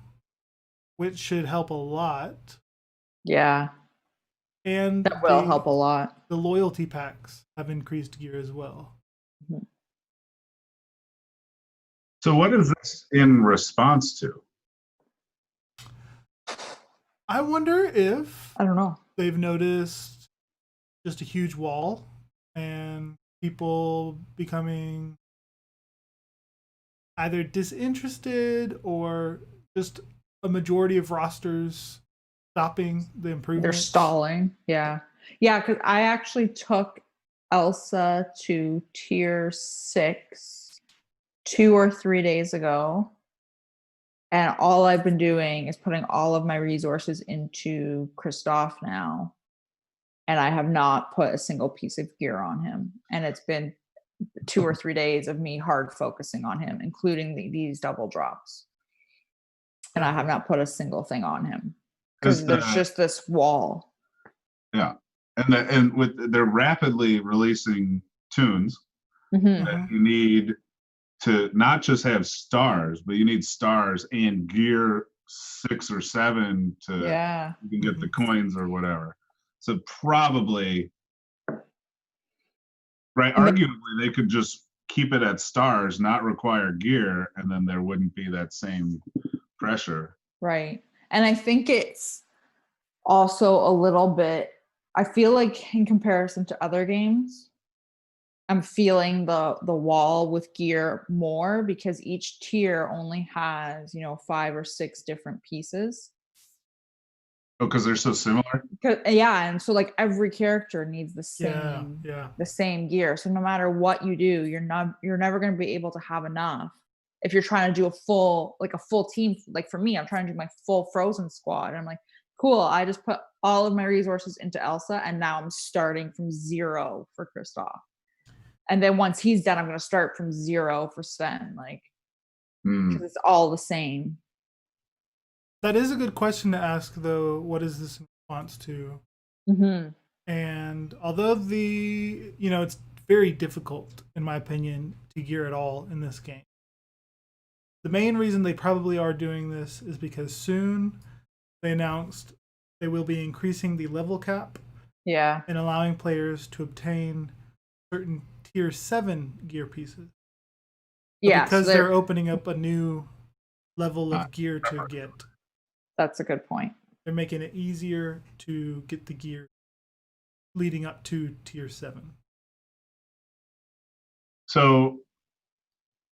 which should help a lot. Yeah. And That will help a lot. The loyalty packs have increased gear as well. So what is this in response to? I wonder if I don't know. they've noticed just a huge wall and people becoming either disinterested or just a majority of rosters stopping the improvements. They're stalling. Yeah. Yeah, because I actually took Elsa to tier 6 2 or 3 days ago. And all I've been doing is putting all of my resources into Kristoff now. And I have not put a single piece of gear on him. And it's been 2 or 3 days of me hard focusing on him, including these double drops. And I have not put a single thing on him because there's just this wall. Yeah. And they're rapidly releasing tunes that you need to not just have stars, but you need stars and gear 6 or 7 to you can get the coins or whatever. So probably, right? Arguably, they could just keep it at stars, not require gear, and then there wouldn't be that same pressure. Right. And I think it's also a little bit, I feel like in comparison to other games, I'm feeling the wall with gear more because each tier only has, 5 or 6 different pieces. Oh, because they're so similar? Yeah, and so like every character needs the same gear. So no matter what you do, you're never going to be able to have enough. If you're trying to do a full team, like for me, I'm trying to do my full Frozen squad. And I'm like, cool, I just put all of my resources into Elsa and now I'm starting from 0 for Kristoff. And then once he's done, I'm going to start from 0 for Sven. Like, because it's all the same. That is a good question to ask, though. What is this in response to? Mm-hmm. And although it's very difficult, in my opinion, to gear it all in this game. The main reason they probably are doing this is because soon they announced they will be increasing the level cap. Yeah. And allowing players to obtain certain tier 7 gear pieces. Yeah. Because they're opening up a new level of gear to get. That's a good point. They're making it easier to get the gear leading up to tier 7. So,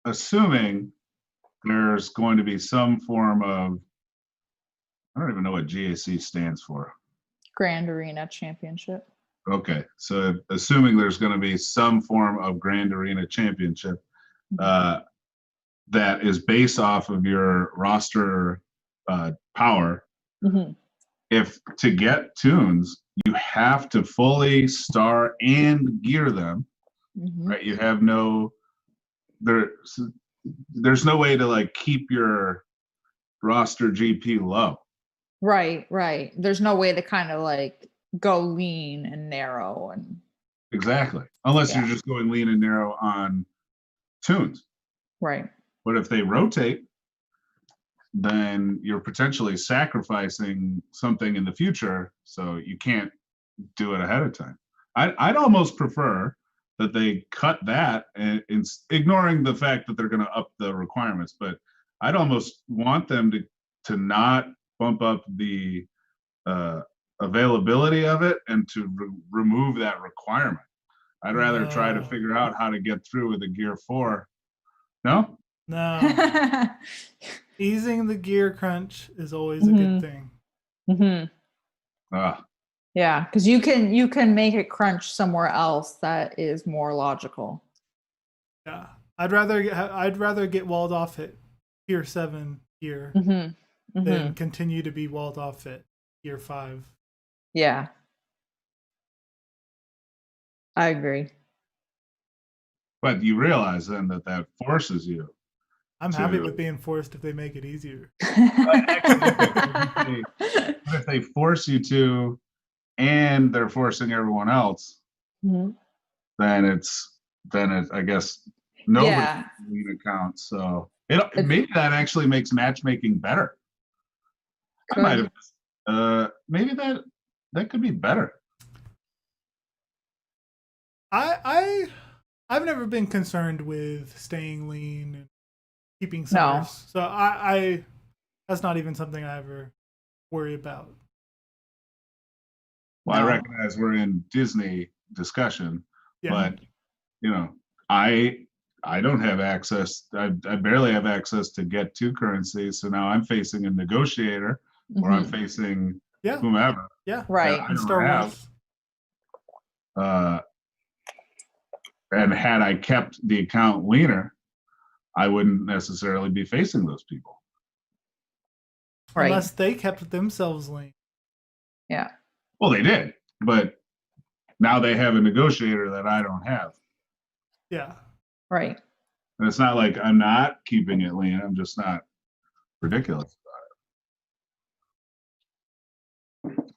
assuming there's going to be some form of, I don't even know what GAC stands for. Grand Arena Championship. Okay, so assuming there's going to be some form of Grand Arena Championship that is based off of your roster power, if to get tunes, you have to fully star and gear them, right? You have there's no way to like keep your roster GP low. Right. There's no way to kind of like go lean and narrow and exactly, unless you're just going lean and narrow on tunes. Right. But if they rotate, then you're potentially sacrificing something in the future, so you can't do it ahead of time. I'd almost prefer that they cut that, and ignoring the fact that they're going to up the requirements, but I'd almost want them to not bump up the availability of it and to remove that requirement. I'd rather try to figure out how to get through with a Gear 4. No? No. Easing the gear crunch is always a good thing. Yeah, because you can make it crunch somewhere else that is more logical. Yeah, I'd rather get walled off at tier 7 here than continue to be walled off at tier 5. Yeah, I agree. But you realize then that forces you. I'm happy with being forced if they make it easier. If they force you to, and they're forcing everyone else, then it's I guess nobody lead accounts. So maybe that actually makes matchmaking better. I might have maybe that could be better. I've never been concerned with staying lean and keeping summers. So I that's not even something I ever worry about. Well, I recognize we're in Disney discussion, but I don't have access. I barely have access to get 2 currencies. So now I'm facing a negotiator, or I'm facing whomever. Yeah, right. I don't have. And had I kept the account leaner, I wouldn't necessarily be facing those people. Right. Unless they kept themselves lean. Yeah. Well, they did, but now they have a negotiator that I don't have. Yeah. Right. And it's not like I'm not keeping it lean. I'm just not ridiculous about it.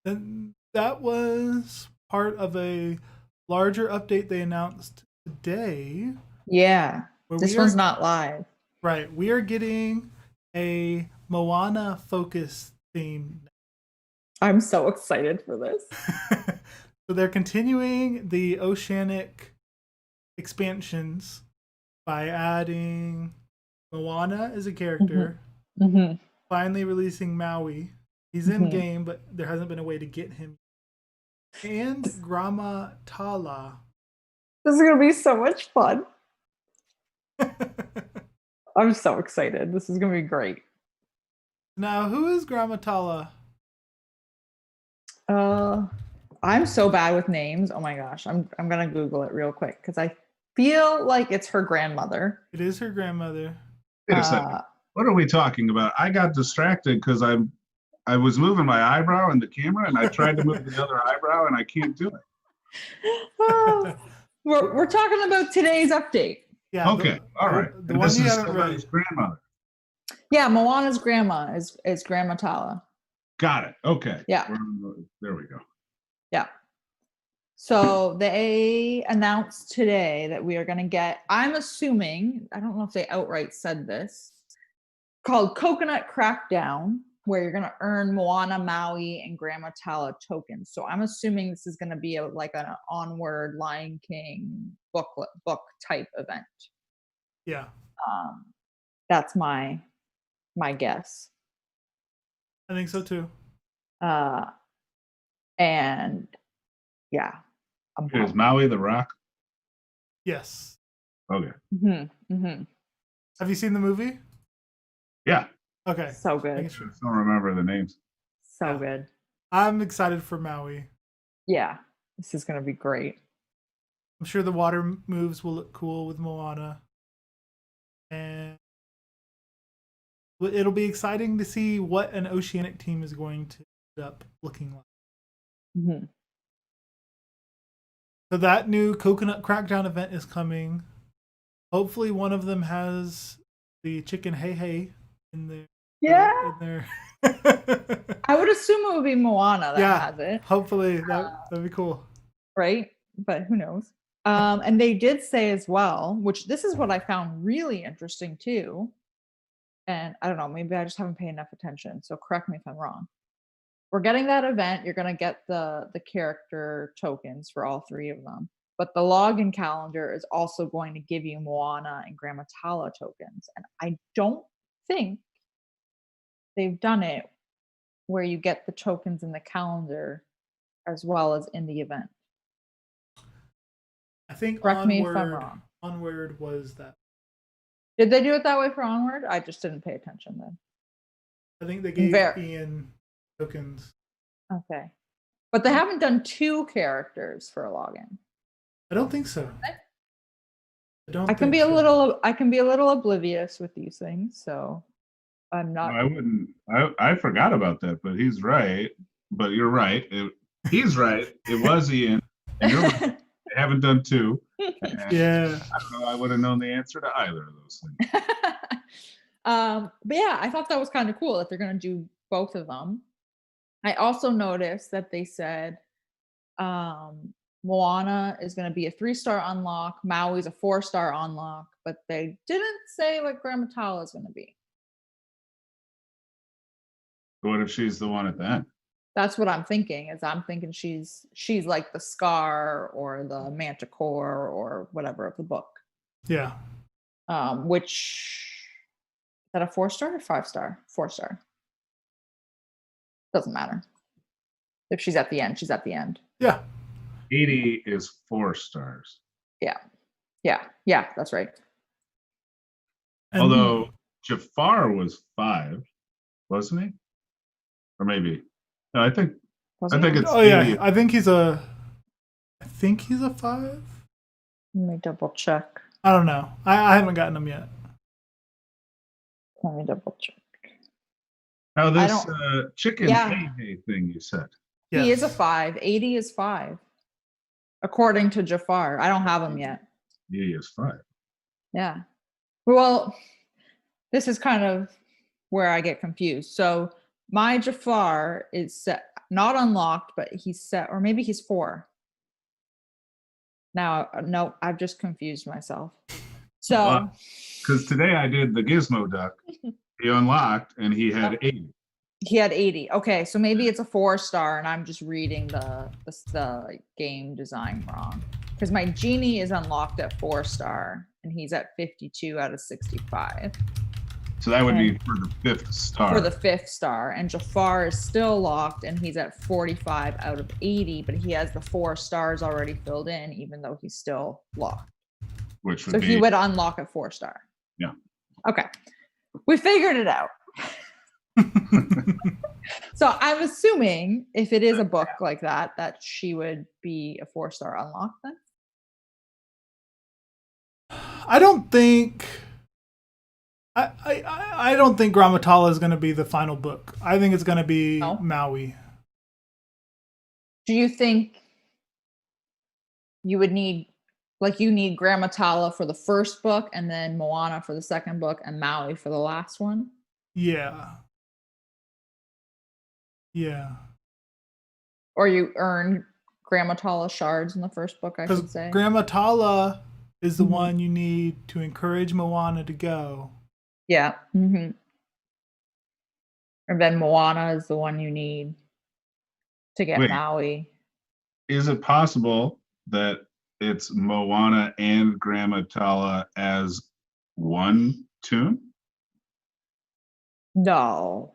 And that was part of a larger update they announced today. Yeah. This one's not live. Right. We are getting a Moana focus theme. I'm so excited for this. So they're continuing the Oceanic expansions by adding Moana as a character, finally releasing Maui. He's in game, but there hasn't been a way to get him. And Gramatala. This is going to be so much fun. I'm so excited. This is going to be great. Now, who is Gramatala? I'm so bad with names. Oh my gosh. I'm going to Google it real quick because I feel like it's her grandmother. It is her grandmother. Wait a second. What are we talking about? I got distracted because I was moving my eyebrow in the camera, and I tried to move the other eyebrow, and I can't do it. We're talking about today's update. Yeah. Okay, all right. The And one this you is haven't read. somebody's grandmother. Yeah, Moana's grandma is Grandma Tala. Got it. Okay. Yeah. There we go. Yeah. So they announced today that we are going to get, I'm assuming, I don't know if they outright said this, called Coconut Crackdown, where you're going to earn Moana, Maui, and Grandma Tala tokens. So I'm assuming this is going to be like an Onward Lion King book type event. Yeah. That's my guess. I think so too. And yeah. Is Maui the Rock? Yes. Okay. Have you seen the movie? Yeah. Okay. So good. I just don't remember the names. So good. I'm excited for Maui. Yeah. This is going to be great. I'm sure the water moves will look cool with Moana. And it'll be exciting to see what an oceanic team is going to end up looking like. So that new Coconut Crackdown event is coming. Hopefully one of them has the chicken hey in there. Yeah. In there. I would assume it would be Moana that has it. Hopefully that'd be cool. Right? But who knows? And they did say as well, which this is what I found really interesting too. And I don't know, maybe I just haven't paid enough attention. So correct me if I'm wrong. We're getting that event. You're going to get the character tokens for all three of them. But the login calendar is also going to give you Moana and Grandma Tala tokens. And I don't think they've done it where you get the tokens in the calendar as well as in the event. I think Correct me if I'm wrong. Onward was that. Did they do it that way for Onward? I just didn't pay attention then. I think they gave Ian tokens. Okay. But they haven't done 2 characters for a login. I don't think so. I can be a little oblivious with these things, so I'm not. No, I wouldn't. I forgot about that, but he's right. But you're right. He's right. It was Ian, and you're right. They haven't done 2. Yeah. I don't know. I would have known the answer to either of those things. But yeah, I thought that was kind of cool that they're going to do both of them. I also noticed that they said Moana is going to be a 3-star unlock, Maui's a 4-star unlock, but they didn't say what Grandma Tala is going to be. What if she's the one at the end? That's what I'm thinking. I'm thinking she's like the Scar or the Manticore or whatever of the book. Yeah. Which is that a 4-star or 5-star? 4-star. Doesn't matter. If she's at the end, she's at the end. Yeah. 80 is 4 stars. Yeah, that's right. And although Jafar was 5, wasn't he? Or maybe. No, I think it's. Oh yeah, I think he's a 5. Let me double check. I don't know. I haven't gotten him yet. Let me double check. Now this chicken hey thing you said. Yes. He is a 5. 80 is 5. According to Jafar. I don't have him yet. He is 5. Yeah. Well, this is kind of where I get confused. So my Jafar is set, not unlocked, but he's set, or maybe he's 4. Now, no, I've just confused myself. So, because today I did the Gizmoduck, he unlocked and he had 80. He had 80. Okay, so maybe it's a 4-star, and I'm just reading the game design wrong. Because my genie is unlocked at 4-star, and he's at 52 out of 65. So that would be for the 5th star. For the 5th star, and Jafar is still locked, and he's at 45 out of 80, but he has the 4 stars already filled in, even though he's still locked. Which would so he would unlock at 4-star. Yeah. Okay, we figured it out. So I'm assuming if it is a book like that she would be a 4-star unlock then. I don't think I don't think Grandma Tala is going to be the final book. I think it's going to be Maui. Do you think you would need Like you need Grammatala for the first book, and then Moana for the second book, and Maui for the last one. Yeah. Yeah. Or you earn Grammatala shards in the first book, I should Because say. Grammatala is the Mhm. one you need to encourage Moana to go. Yeah. Mm-hmm. And then Moana is the one you need to get Wait. Maui. Is it possible that it's Moana and Grammatala as one tune? No.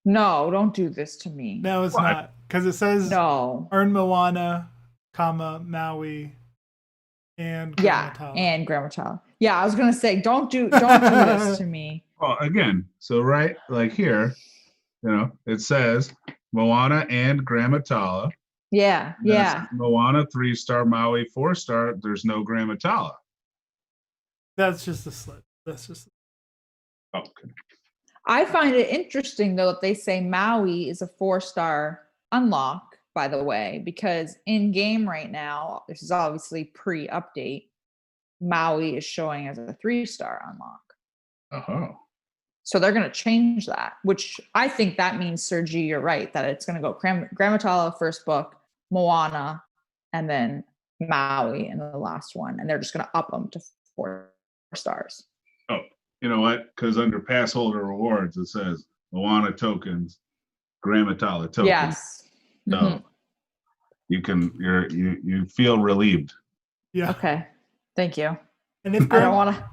No, don't do this to me. No, it's What? not. Because it says No. earn Moana, Maui, and Yeah, Grammatala. and Grammatala. Yeah, I was gonna say, don't do this to me. Well, again, so right, like here, it says Moana and Grammatala. Yeah, And then it yeah. says Moana 3-star, Maui 4-star. There's no Grammatala. That's just a slip. That's just. Oh, okay. I find it interesting though that they say Maui is a 4-star unlock, by the way, because in game right now, this is obviously pre-update, Maui is showing as a 3-star unlock. Oh. So they're going to change that, which I think that means, Sergi, you're right, that it's going to go Grammatala first book, Moana, and then Maui in the last one. And they're just going to up them to 4 stars. Oh, you know what? Because under pass holder rewards, it says Moana tokens, Grammatala tokens. Yes. So Mhm. you feel relieved. Yeah. Okay. Thank you. And if I don't want to.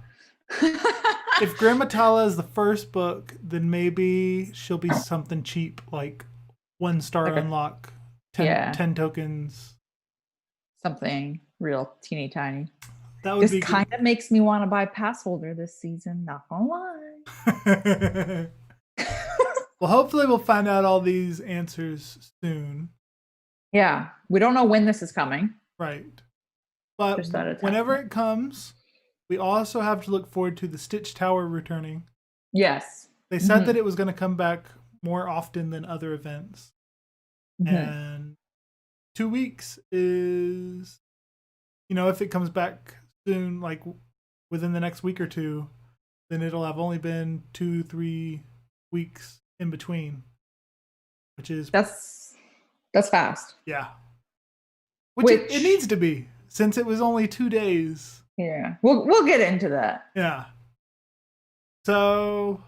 if Grammatala is the first book, then maybe she'll be something cheap, like 1-star Like unlock, 10 tokens. Something real teeny tiny. That would This be kind good. of makes me want to buy pass holder this season, not gonna lie. Well, hopefully we'll find out all these answers soon. Yeah, we don't know when this is coming. Right. But Just that it's whenever happening. it comes, we also have to look forward to the Stitch Tower returning. Yes. They said that it was going to come back more often than other events. Mhm. And 2 weeks is, if it comes back soon, like within the next week or two, then it'll have only been 2-3 weeks in between, which is That's fast. yeah. Which it needs to be, since it was only 2 days. Yeah, we'll get into that. Yeah. So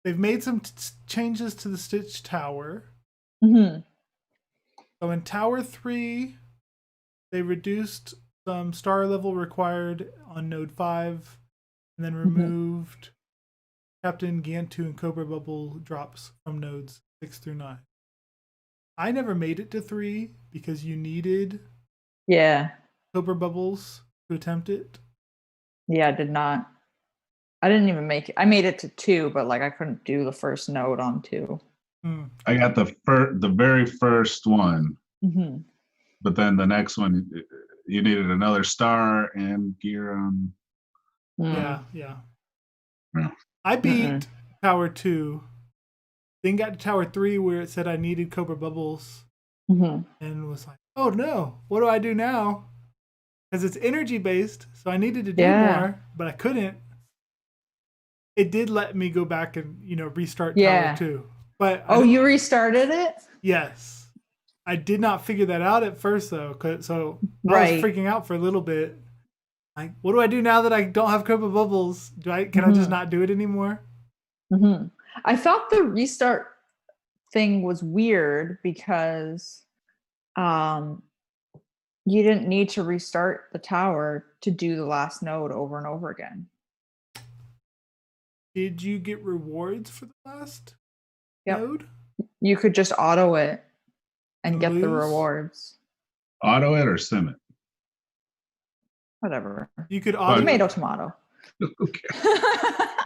they've made some changes to the Stitch Tower. Mm-hmm. So in Tower 3, they reduced some star level required on Node 5, and then removed Captain Gantu and Cobra Bubble drops from nodes 6 through 9. I never made it to 3 because you needed Cobra Bubbles to attempt it. Yeah, I did not. I didn't even make it. I made it to 2, but I couldn't do the first node on 2. I got the very first one, Mm-hmm. but then the next one, you needed another star and gear on. Yeah. Yeah. I beat Tower 2, then got to Tower 3 where it said I needed Cobra Bubbles, and was like, oh no, what do I do now? Because it's energy based, so I needed to do more, but I couldn't. It did let me go back and restart Tower 2. But you restarted it? Yes. I did not figure that out at first though, so I was freaking out for a little bit. Like, what do I do now that I don't have Cobra Bubbles? Can I just not do it anymore? I thought the restart thing was weird because you didn't need to restart the tower to do the last node over and over again. Did you get rewards for the last node? You could just auto it and get lose? the rewards. Auto it or sim it? Whatever. You could auto tomato. Okay.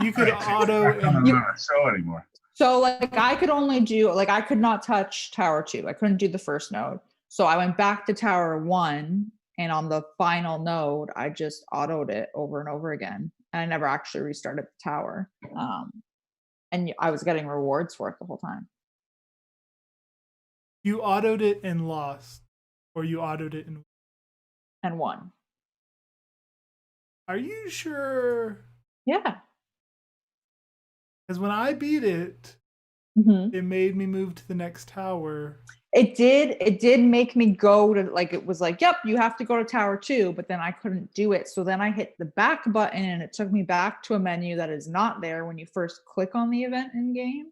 You could auto and on a show anymore. So I could only do I could not touch Tower 2. I couldn't do the first node. So I went back to Tower 1, and on the final node, I just autoed it over and over again. And I never actually restarted the tower. And I was getting rewards for it the whole time. You autoed it and lost, or you autoed it and and won. Are you sure? Yeah. Because when I beat it, Mm-hmm. it made me move to the next tower. It did make me go to, like, it was like, yep, you have to go to tower 2, but then I couldn't do it. So then I hit the back button and it took me back to a menu that is not there when you first click on the event in game.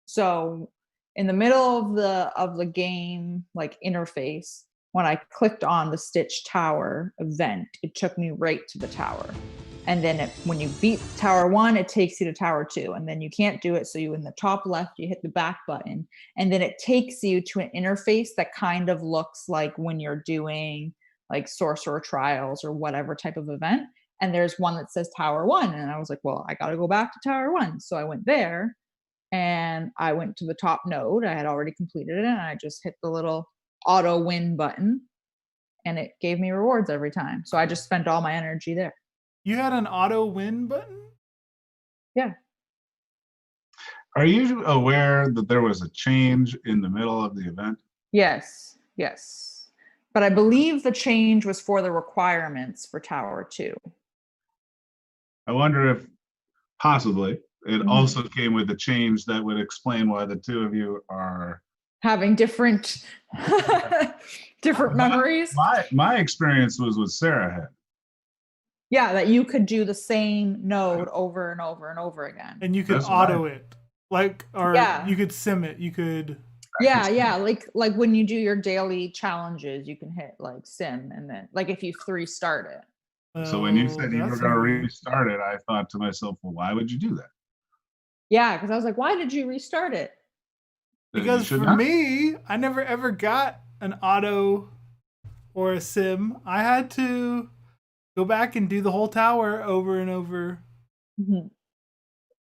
So in the middle of the game, like, interface, when I clicked on the Stitch Tower event, it took me right to the tower. And then when you beat tower 1, it takes you to tower 2, and then you can't do it. So you, in the top left, you hit the back button, and then it takes you to an interface that kind of looks like when you're doing like Sorcerer Trials or whatever type of event. And there's one that says tower 1, and I was like, well, I got to go back to tower 1. So I went there, and I went to the top node. I had already completed it, and I just hit the little auto win button, and it gave me rewards every time. So I just spent all my energy there. You had an auto win button? Yeah. Are you aware that there was a change in the middle of the event? Yes. But I believe the change was for the requirements for tower 2. I wonder if possibly it also came with a change that would explain why the two of you are having different memories. My experience was with Sarah Head. Yeah, that you could do the same node over and over and over again. And you could auto it. Like, or you could sim it. You could. Yeah. Like when you do your daily challenges, you can hit like sim, and then like if you restart it. So when you said you were going to restart it, I thought to myself, well, why would you do that? Yeah, because I was like, why did you restart it? Because for me, I never ever got an auto or a sim. I had to go back and do the whole tower over and over. Mm-hmm.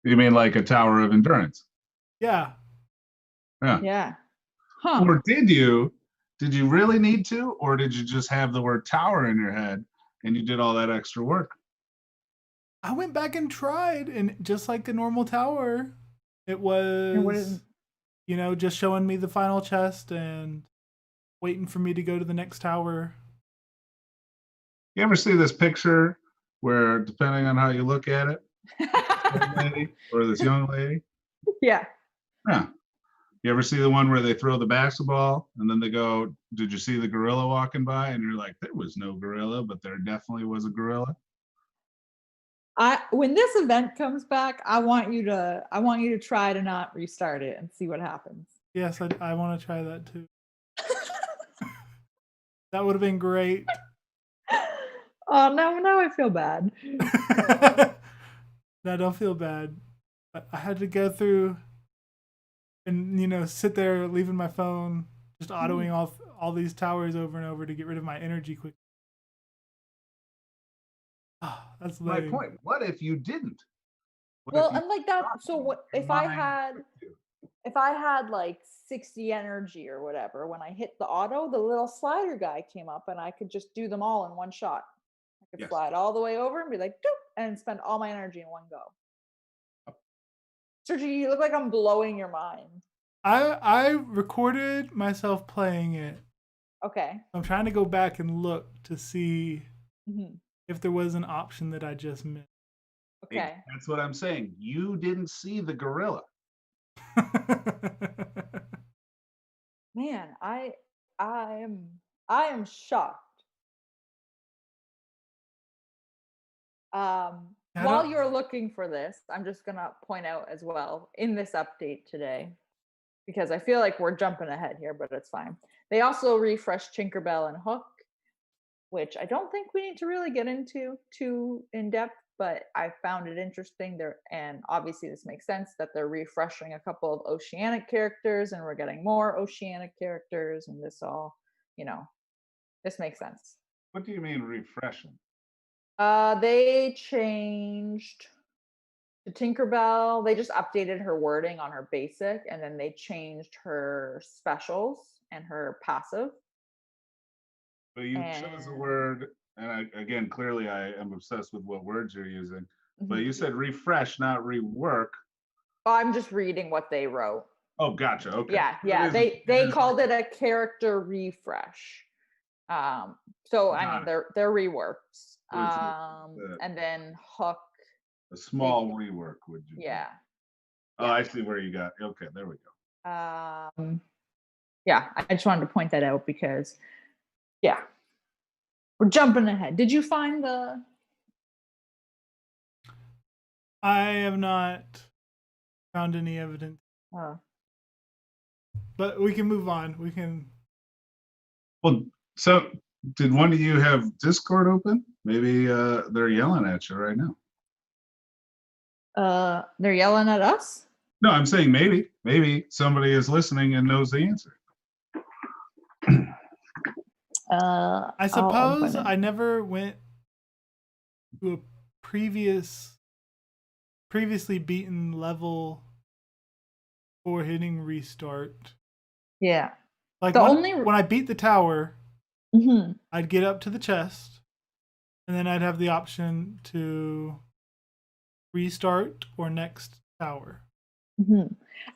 You mean like a tower of endurance? Yeah. Yeah. Huh. Or did you really need to, or did you just have the word tower in your head and you did all that extra work? I went back and tried, and just like a normal tower, it was, just showing me the final chest and waiting for me to go to the next tower. You ever see this picture where, depending on how you look at it, this lady or this young lady? Yeah. You ever see the one where they throw the basketball and then they go, did you see the gorilla walking by? And you're like, there was no gorilla, but there definitely was a gorilla. When this event comes back, I want you to try to not restart it and see what happens. Yes, I want to try that too. That would have been great. Oh, now I feel bad. No, don't feel bad. I had to go through and, sit there leaving my phone, just autoing all these towers over and over to get rid of my energy quick. Oh, that's my point. What if you didn't? And like that. So what if I had like 60 energy or whatever, when I hit the auto, the little slider guy came up and I could just do them all in one shot. I could slide all the way over and be like, doop, and spend all my energy in one go. Sergio, you look like I'm blowing your mind. I recorded myself playing it. Okay. I'm trying to go back and look to see if there was an option that I just missed. Okay. Hey, that's what I'm saying. You didn't see the gorilla. Man, I am shocked. While you're looking for this, I'm just gonna point out as well in this update today, because I feel like we're jumping ahead here, but it's fine. They also refreshed Tinkerbell and Hook, which I don't think we need to really get into too in depth, but I found it interesting there. And obviously this makes sense that they're refreshing a couple of oceanic characters and we're getting more oceanic characters, and this all, this makes sense. What do you mean refreshing? They changed to Tinkerbell. They just updated her wording on her basic, and then they changed her specials and her passive. But you chose a word, and again, clearly I am obsessed with what words you're using. But you said refresh, not rework. Oh, I'm just reading what they wrote. Oh, gotcha. Okay. Yeah. They called it a character refresh. So I Got mean, it. they're reworks. With And then Hook. a small rework, would you? Yeah. Oh, I see where you got. Okay, there we go. Yeah, I just wanted to point that out because, yeah, we're jumping ahead. Did you find the? I have not found any evidence, but we can move on. We can. Well, so did one of you have Discord open? Maybe they're yelling at you right now. They're yelling at us. No, I'm saying maybe somebody is listening and knows the answer. I suppose I never went to a previously beaten level for hitting restart. Yeah. Like when I beat the tower, I'd get up to the chest, and then I'd have the option to restart or next tower.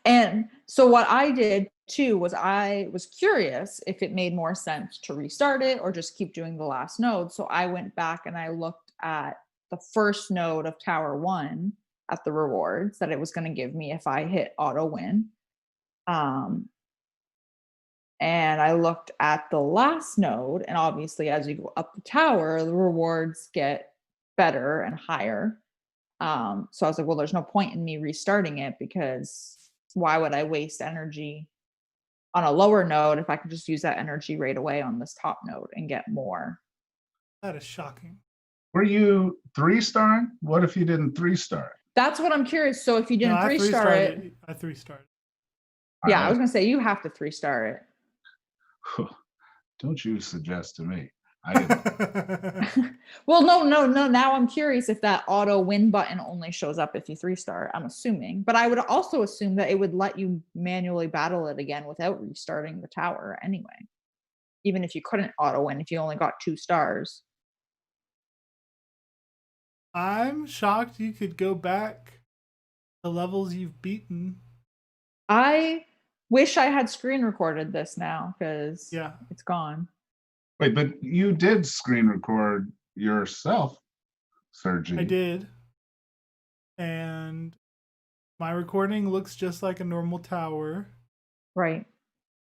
And so what I did too was I was curious if it made more sense to restart it or just keep doing the last node. So I went back and I looked at the first node of Tower 1 at the rewards that it was going to give me if I hit auto win. And I looked at the last node, and obviously as you go up the tower, the rewards get better and higher. So I was like, well, there's no point in me restarting it because why would I waste energy on a lower node if I could just use that energy right away on this top node and get more? That is shocking. Were you 3-starring? What if you didn't 3-star it? That's what I'm curious. So if you didn't 3-star it, I 3-starred. Yeah, I was gonna say you have to 3-star it. Don't you suggest to me. I didn't. Well, no. Now I'm curious if that auto win button only shows up if you 3-star. I'm assuming, but I would also assume that it would let you manually battle it again without restarting the tower anyway. Even if you couldn't auto win, if you only got 2 stars. I'm shocked you could go back the levels you've beaten. I wish I had screen recorded this now because it's gone. Wait, but you did screen record yourself, Sergi. I did. And my recording looks just like a normal tower. Right.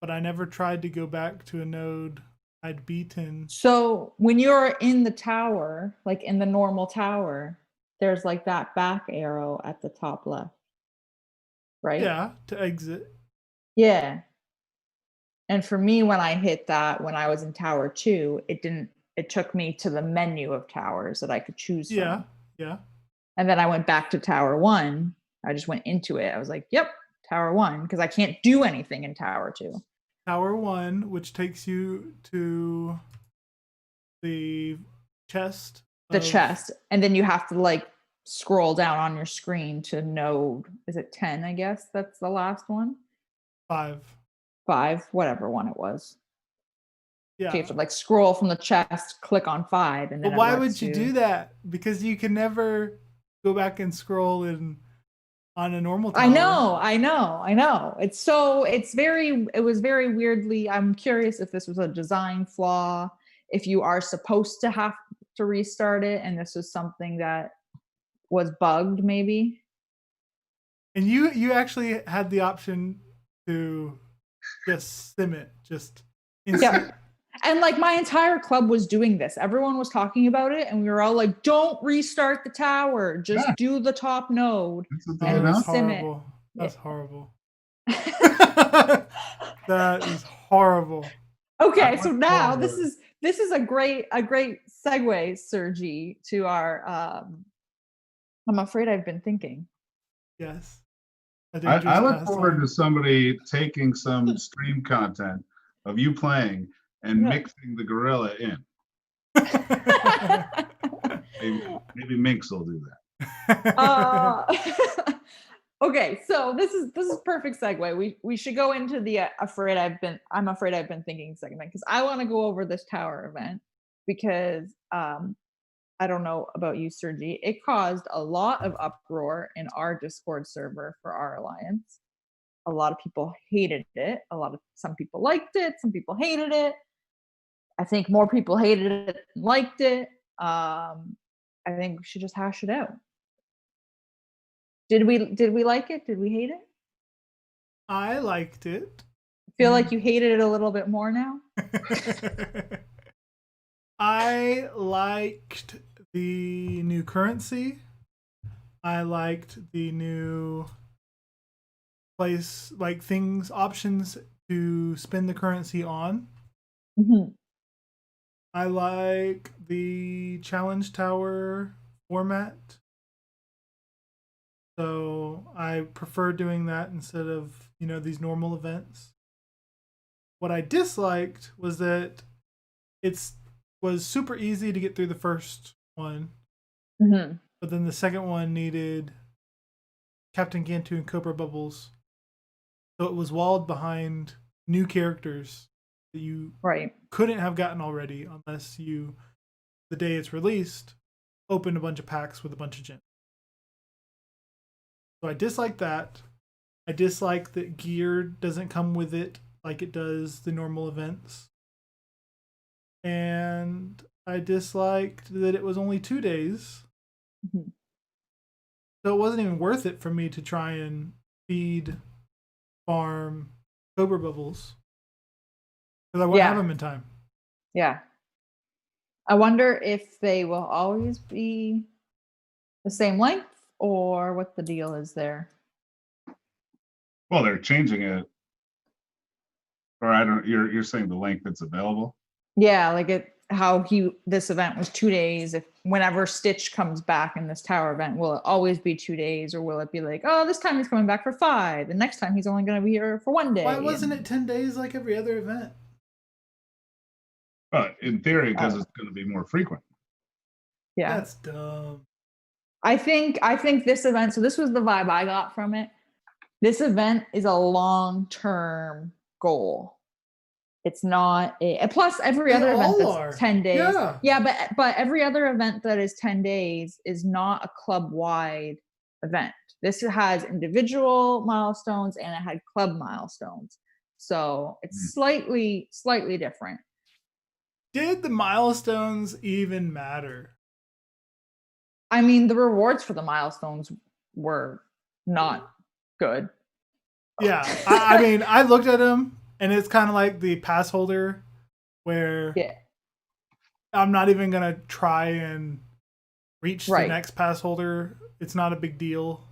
But I never tried to go back to a node I'd beaten. So when you're in the tower, like in the normal tower, there's like that back arrow at the top left. Right? Yeah, to exit. Yeah. And for me, when I hit that, when I was in Tower 2, it took me to the menu of towers that I could choose from. Yeah. And then I went back to Tower 1. I just went into it. I was like, yep, Tower 1, because I can't do anything in Tower 2. Tower 1, which takes you to the chest. The chest. And then you have to like scroll down on your screen to node, is it 10, I guess? That's the last one? 5, whatever one it was. Yeah. So you have to like scroll from the chest, click on 5, and then. But why would you do that? Because you can never go back and scroll on a normal tower. I know. It was very weirdly. I'm curious if this was a design flaw, if you are supposed to have to restart it, and this was something that was bugged, maybe. And you actually had the option to just sim it, just instant. Yeah. And like my entire club was doing this. Everyone was talking about it, and we were all like, "Don't restart the tower. Just do the top node and sim it." That's horrible. That is horrible. Okay, so now this is a great segue, Sergi, to our. I'm afraid I've been thinking. Yes. I look forward to somebody taking some stream content of you playing and mixing the gorilla in. maybe Minx will do that. Okay, so this is perfect segue. We should go into the I'm afraid I've been thinking segment, because I want to go over this tower event because I don't know about you, Sergi. It caused a lot of uproar in our Discord server for our alliance. A lot of people hated it. Some people liked it. Some people hated it. I think more people hated it than liked it. I think we should just hash it out. Did we like it? Did we hate it? I liked it. I feel like you hated it a little bit more now. I liked the new currency. I liked the new place, like options to spend the currency on. Mm-hmm. I like the challenge tower format. So I prefer doing that instead of, these normal events. What I disliked was that it was super easy to get through the first one. Mm-hmm. But then the second one needed Captain Gantu and Cobra Bubbles. So it was walled behind new characters that you couldn't have gotten already unless you, the day it's released, opened a bunch of packs with a bunch of gems. So I dislike that. I dislike that gear doesn't come with it like it does the normal events. And I disliked that it was only 2 days. Mm-hmm. So it wasn't even worth it for me to try and feed, farm Cobra Bubbles. Because I wouldn't have them in time. Yeah. I wonder if they will always be the same length or what the deal is there. Well, they're changing it. Or you're saying the length that's available? Yeah, like this event was 2 days. If whenever Stitch comes back in this tower event, will it always be 2 days, or will it be like, oh, this time he's coming back for 5, and next time he's only going to be here for 1 day? Why wasn't it 10 days like every other event? In theory, because it's going to be more frequent. Yeah, that's dumb. I think this event. So this was the vibe I got from it. This event is a long-term goal. It's not plus every other event that's 10 days. Yeah, but every other event that is 10 days is not a club-wide event. This has individual milestones and it had club milestones. So it's slightly different. Did the milestones even matter? I mean, the rewards for the milestones were not good. Yeah, I mean, I looked at them. And it's kind of like the pass holder where I'm not even going to try and reach the next pass holder. It's not a big deal.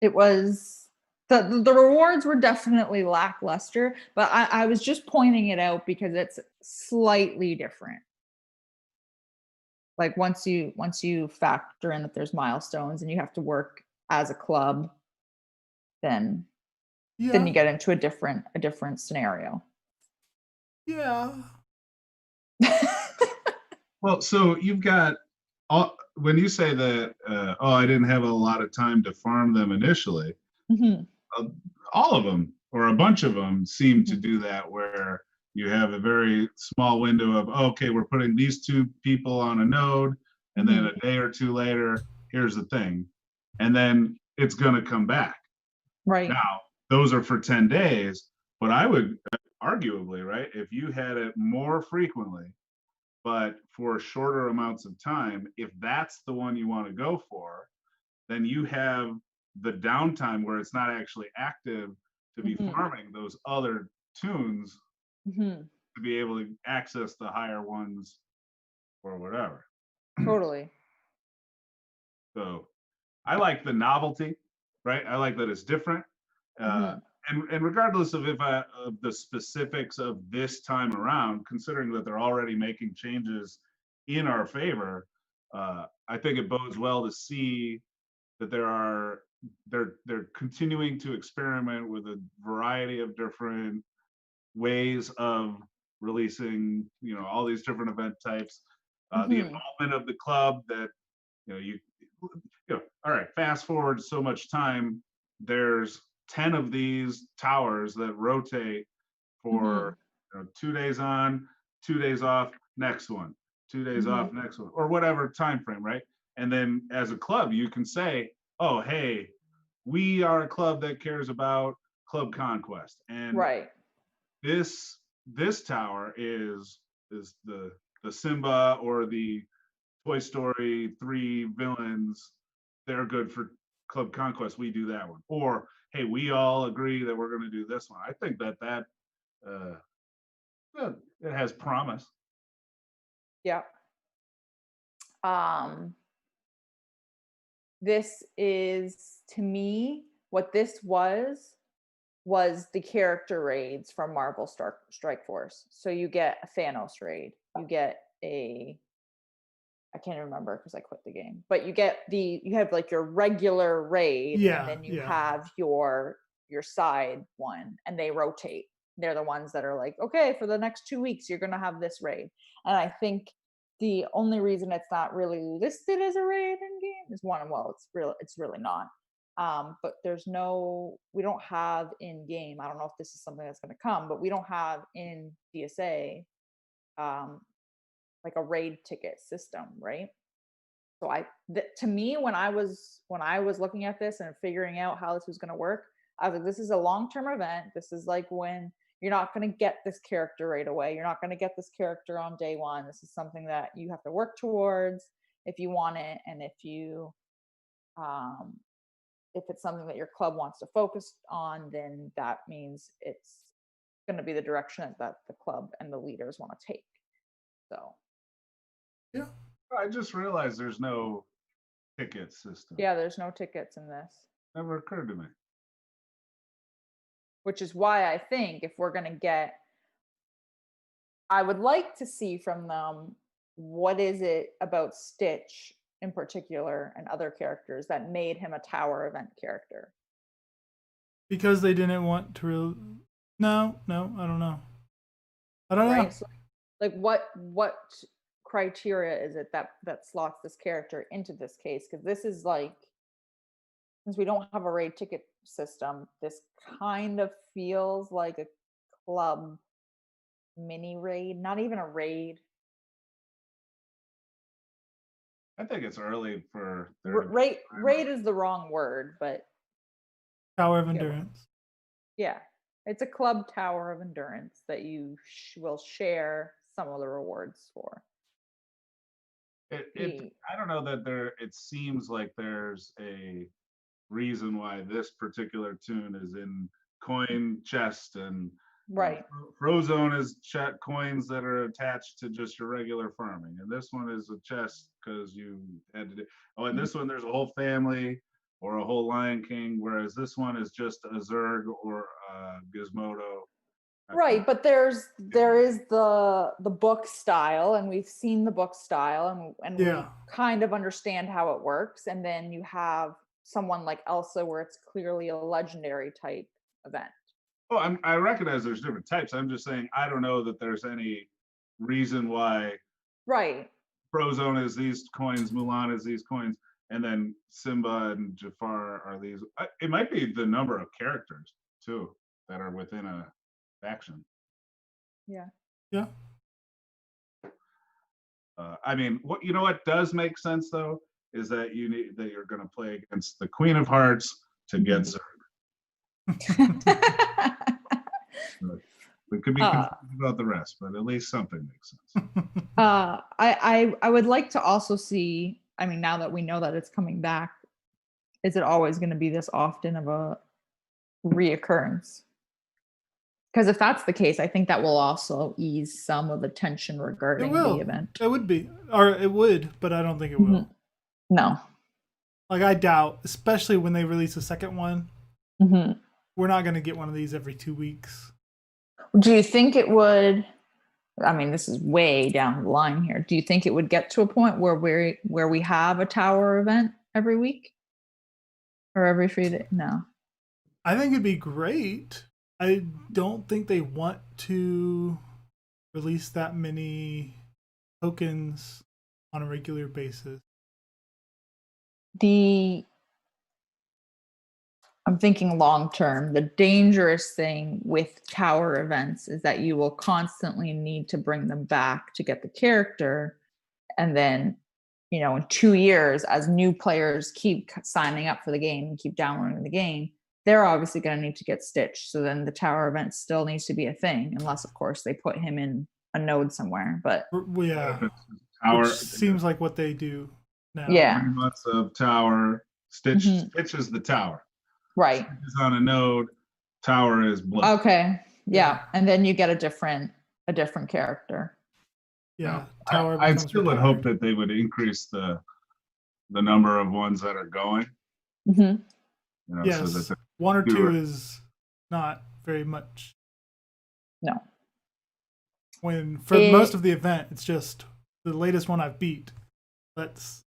It was the rewards were definitely lackluster, but I was just pointing it out because it's slightly different. Like once you factor in that there's milestones and you have to work as a club, then you get into a different scenario. Yeah. Well, so you've got when you say that, I didn't have a lot of time to farm them initially. Mm-hmm. All of them, or a bunch of them, seem to do that, where you have a very small window of, okay, we're putting these 2 people on a node, and then a day or 2 later, here's the thing, and then it's going to come back. Right. Now, those are for 10 days, but I would arguably, right, if you had it more frequently, but for shorter amounts of time, if that's the one you want to go for, then you have the downtime where it's not actually active to be farming those other tunes to be able to access the higher ones or whatever. Totally. So I like the novelty, right? I like that it's different. And regardless of of the specifics of this time around, considering that they're already making changes in our favor, I think it bodes well to see that they're continuing to experiment with a variety of different ways of releasing, all these different event types. The involvement of the club that, all right, fast forward so much time, there's 10 of these towers that rotate for 2 days on, 2 days off, next one, 2 days off, next one, or whatever time frame, right? And then as a club, you can say, oh, hey, we are a club that cares about club conquest. And this this tower is the Simba or the Toy Story 3 villains. They're good for Club Conquest. We do that one. Or hey, we all agree that we're going to do this one. I think that it has promise. Yeah. This is, to me, what this was the character raids from Marvel Strike Force. So you get a Thanos raid, you get I can't remember because I quit the game, but you have like your regular raid, and then you have your side one, and they rotate. They're the ones that are like, okay, for the next 2 weeks, you're going to have this raid. And I think the only reason it's not really listed as a raid in game is one, well, it's really not. But we don't have in game. I don't know if this is something that's going to come, but we don't have in DSA, like a raid ticket system, right? So to me, when I was looking at this and figuring out how this was going to work, I was like, this is a long-term event. This is like when you're not going to get this character right away. You're not going to get this character on day one. This is something that you have to work towards if you want it, and if it's something that your club wants to focus on, then that means it's going to be the direction that the club and the leaders want to take. So, yeah. I just realized there's no ticket system. Yeah, there's no tickets in this. Never occurred to me. Which is why I think if we're going to get, I would like to see from them, what is it about Stitch in particular and other characters that made him a tower event character? Because they didn't want to No, I don't know. Know. So, like what criteria is it that slots this character into this case? Because this is like, since we don't have a raid ticket system, this kind of feels like a club mini raid, not even a raid. I think it's early for raid is the wrong word, but Tower of Endurance. Yeah, it's a club tower of endurance that you will share some of the rewards for. I don't know that it seems like there's a reason why this particular tune is in coin chest, and right. Frozone is coins that are attached to just your regular farming, and this one is a chest because you had to do. Oh, and this one there's a whole family or a whole Lion King, whereas this one is just a Zerg or a Gizmodo. Right, but there is the book style, and we've seen the book style, and we kind of understand how it works. And then you have someone like Elsa, where it's clearly a legendary type event. Oh, I recognize there's different types. I'm just saying I don't know that there's any reason why. Right. Frozone is these coins, Mulan is these coins, and then Simba and Jafar are these. It might be the number of characters too that are within a faction. Yeah. I mean, what does make sense though is that you're going to play against the Queen of Hearts to get Zerg. We could be confused about the rest, but at least something makes sense. I would like to also see, I mean, now that we know that it's coming back, is it always going to be this often of a reoccurrence? Because if that's the case, I think that will also ease some of the tension regarding the event. It would be, or it would, but I don't think it will. No. Like, I doubt, especially when they release a second one, we're not going to get one of these every 2 weeks. Do you think it would, I mean, this is way down the line here. Do you think it would get to a point where we have a tower event every week? Or every 3 days? No. I think it'd be great. I don't think they want to release that many tokens on a regular basis. I'm thinking long term. The dangerous thing with tower events is that you will constantly need to bring them back to get the character. And then, in 2 years, as new players keep signing up for the game and keep downloading the game, they're obviously going to need to get stitched. So then the tower event still needs to be a thing, unless of course they put him in a node somewhere. But Yeah, Tower which seems like what they do now. Yeah. 3 months of tower. Stitch Mhm. stitches the tower. right. Stitch is on a node. Tower is blue. Okay. Yeah. And then you get a different character. Yeah, I tower. becomes still would retired. hope that they would increase the number of ones that are going. Mm-hmm. You know, Yes, so that one or two fewer- is not very much. No. When for most of the event, it's just the latest one I've beat. Let's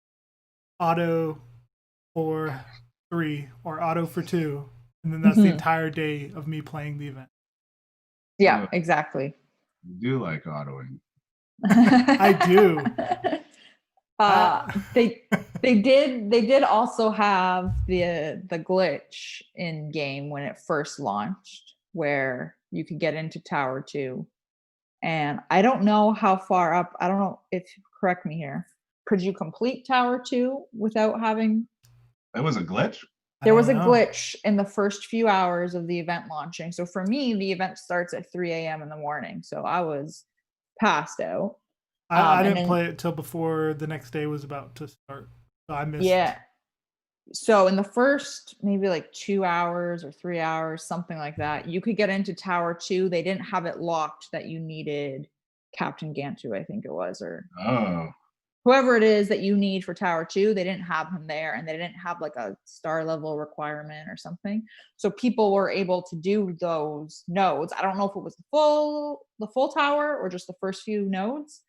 auto for 3 or auto for 2, and then that's the Mhm. entire day of me playing the event. Yeah, exactly. You do like autoing. I do. They did also have the glitch in game when it first launched, where you could get into Tower 2, and I don't know how far up. I don't know if, correct me here. Could you complete Tower 2 without having? That was a glitch? There was a I don't know. glitch in the first few hours of the event launching. So for me, the event starts at 3 a.m. in the morning. So I was passed out. I and didn't then- play it till before the next day was about to start. So I missed. Yeah. So in the first maybe like 2 hours or 3 hours, something like that, you could get into Tower 2. They didn't have it locked that you needed Captain Gantu, I think it was, or Oh. whoever it is that you need for Tower 2. They didn't have him there, and they didn't have like a star level requirement or something. So people were able to do those nodes. I don't know if it was the full tower or just the first few nodes.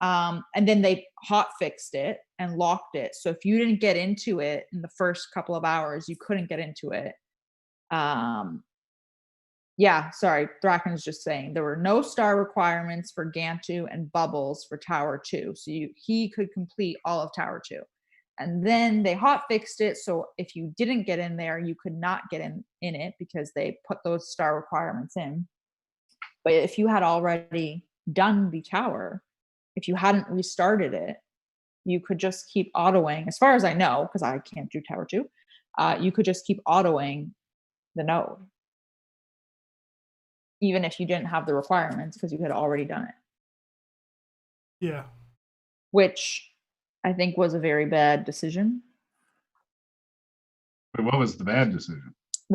And then they hot fixed it and locked it. So if you didn't get into it in the first couple of hours, you couldn't get into it. Yeah, sorry, Draken's just saying there were no star requirements for Gantu and Bubbles for Tower 2. So he could complete all of Tower 2. And then they hot fixed it. So if you didn't get in there, you could not get in it because they put those star requirements in. But if you had already done the tower, if you hadn't restarted it, you could just keep autoing. As far as I know, because I can't do Tower 2, you could just keep autoing the node, even if you didn't have the requirements because you had already done it. Yeah. Which I think was a very bad decision. But what was the bad decision?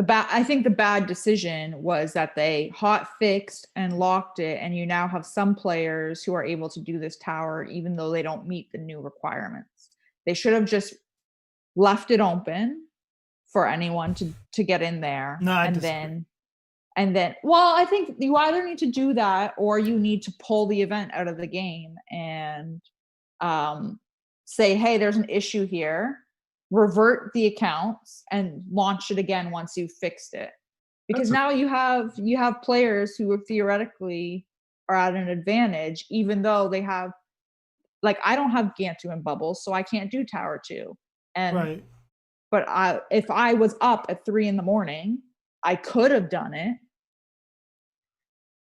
I think the bad decision was that they hot fixed and locked it, and you now have some players who are able to do this tower even though they don't meet the new requirements. They should have just left it open for anyone to get in there. No, I and disagree. then well, I think you either need to do that or you need to pull the event out of the game and say, hey, there's an issue here. Revert the accounts and launch it again once you've fixed it, because now you have players who theoretically are at an advantage, even though they have, like, I don't have Gantu and Bubbles, so I can't do Tower 2. And Right. but if I was up at 3 a.m, I could have done it.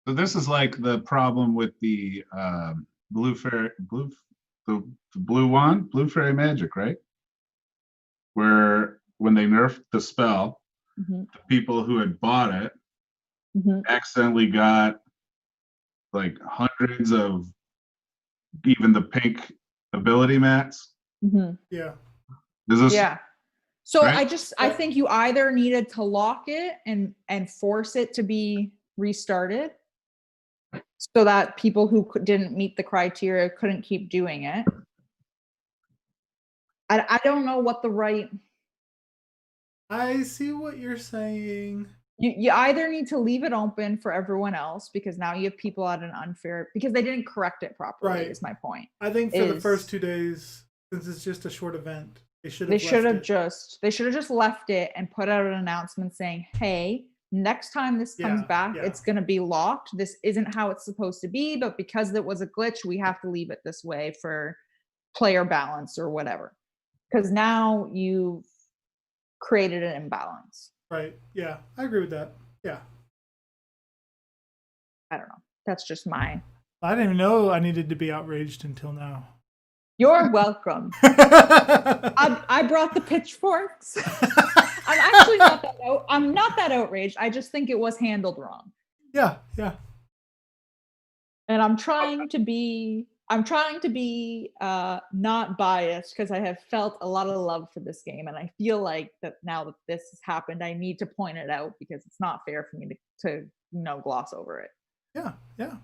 So this is like the problem with the blue fairy magic, right? Where when they nerfed the spell, Mhm. the people who had bought it Mhm. accidentally got like hundreds of even the pink ability mats. Mhm. Yeah. Does this? Yeah. So right? I think you either needed to lock it and force it to be restarted so that people who didn't meet the criteria couldn't keep doing it. I don't know what the right. I see what you're saying. You either need to leave it open for everyone else because now you have people at an unfair, because they didn't correct it properly. Right. Is my point. I think for the first 2 days, since it's just a short event, they should have just left it and put out an announcement saying, hey, next time this comes back, it's going to be locked. This isn't how it's supposed to be, but because it was a glitch, we have to leave it this way for player balance or whatever. Because now you've created an imbalance. Right. Yeah, I agree with that. Yeah. I don't know. That's just my. I didn't even know I needed to be outraged until now. You're welcome. I brought the pitchforks. I'm actually not that I'm not that outraged. I just think it was handled wrong. Yeah. And I'm trying to be not biased because I have felt a lot of love for this game, and I feel like that now that this has happened, I need to point it out because it's not fair for me to gloss over it. Yeah.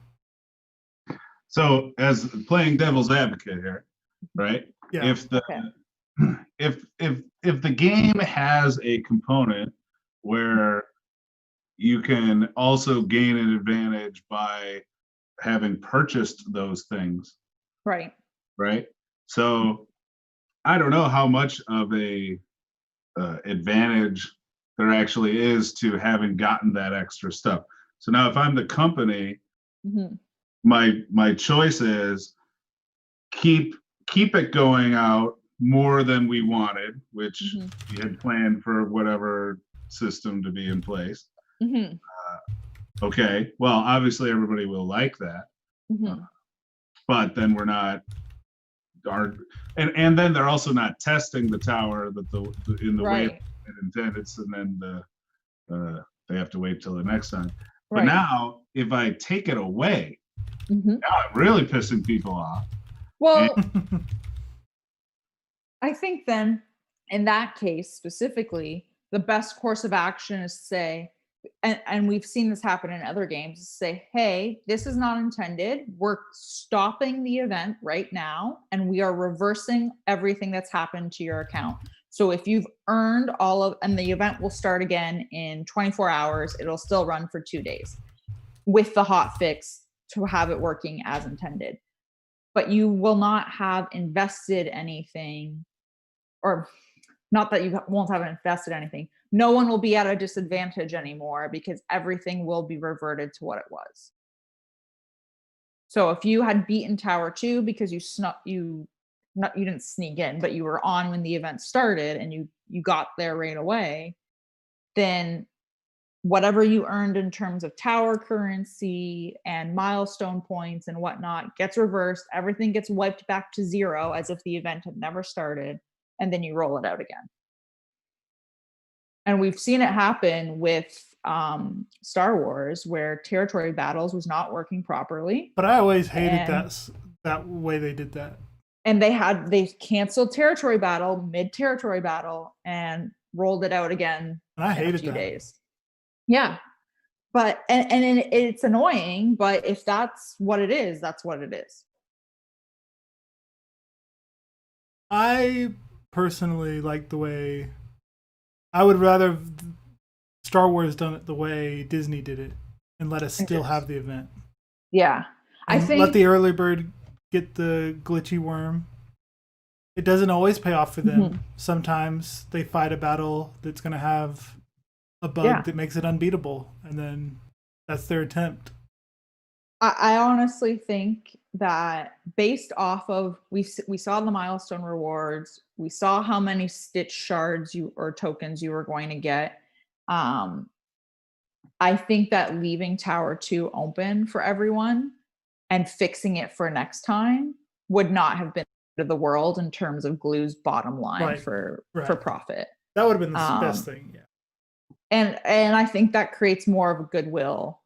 So, as playing devil's advocate here, right? Yeah. If the game has a component where you can also gain an advantage by having purchased those things, Right. So I don't know how much of a advantage there actually is to having gotten that extra stuff. So now if I'm the company, my choice is keep it going out more than we wanted, which we had planned for whatever system to be in place. Okay, well, obviously everybody will like that, but then we're not. And then they're also not testing the tower that in the way it intended, and then they have to wait till the next time. But now, if I take it away, now I'm really pissing people off. Well, I think then, in that case specifically, the best course of action is to say, and we've seen this happen in other games, say, hey, this is not intended. We're stopping the event right now, and we are reversing everything that's happened to your account. So if you've earned and the event will start again in 24 hours, it'll still run for 2 days with the hot fix to have it working as intended. But you will not have invested anything, or not that you won't have invested anything. No one will be at a disadvantage anymore because everything will be reverted to what it was. So if you had beaten Tower 2 because you didn't sneak in, but you were on when the event started and you got there right away, then whatever you earned in terms of tower currency and milestone points and whatnot gets reversed. Everything gets wiped back to 0 as if the event had never started, and then you roll it out again. And we've seen it happen with Star Wars, where territory battles was not working properly. But I always hated that way they did that. And they canceled territory battle mid-territory battle and rolled it out again and I hated in a few that. days. Yeah. But and it's annoying, but if that's what it is, that's what it is. I personally like the way I would rather Star Wars done it the way Disney did it and let us still have the event. Yeah. I think let the early bird get the glitchy worm. It doesn't always pay off for them. Sometimes they fight a battle that's going to have a bug that makes it unbeatable, and then that's their attempt. I honestly think that based off of we saw the milestone rewards, we saw how many stitch shards or tokens you were going to get. I think that leaving Tower 2 open for everyone and fixing it for next time would not have been the end of the world in terms of Glue's bottom line for profit. That would have been the best thing, yeah. And I think that creates more of a goodwill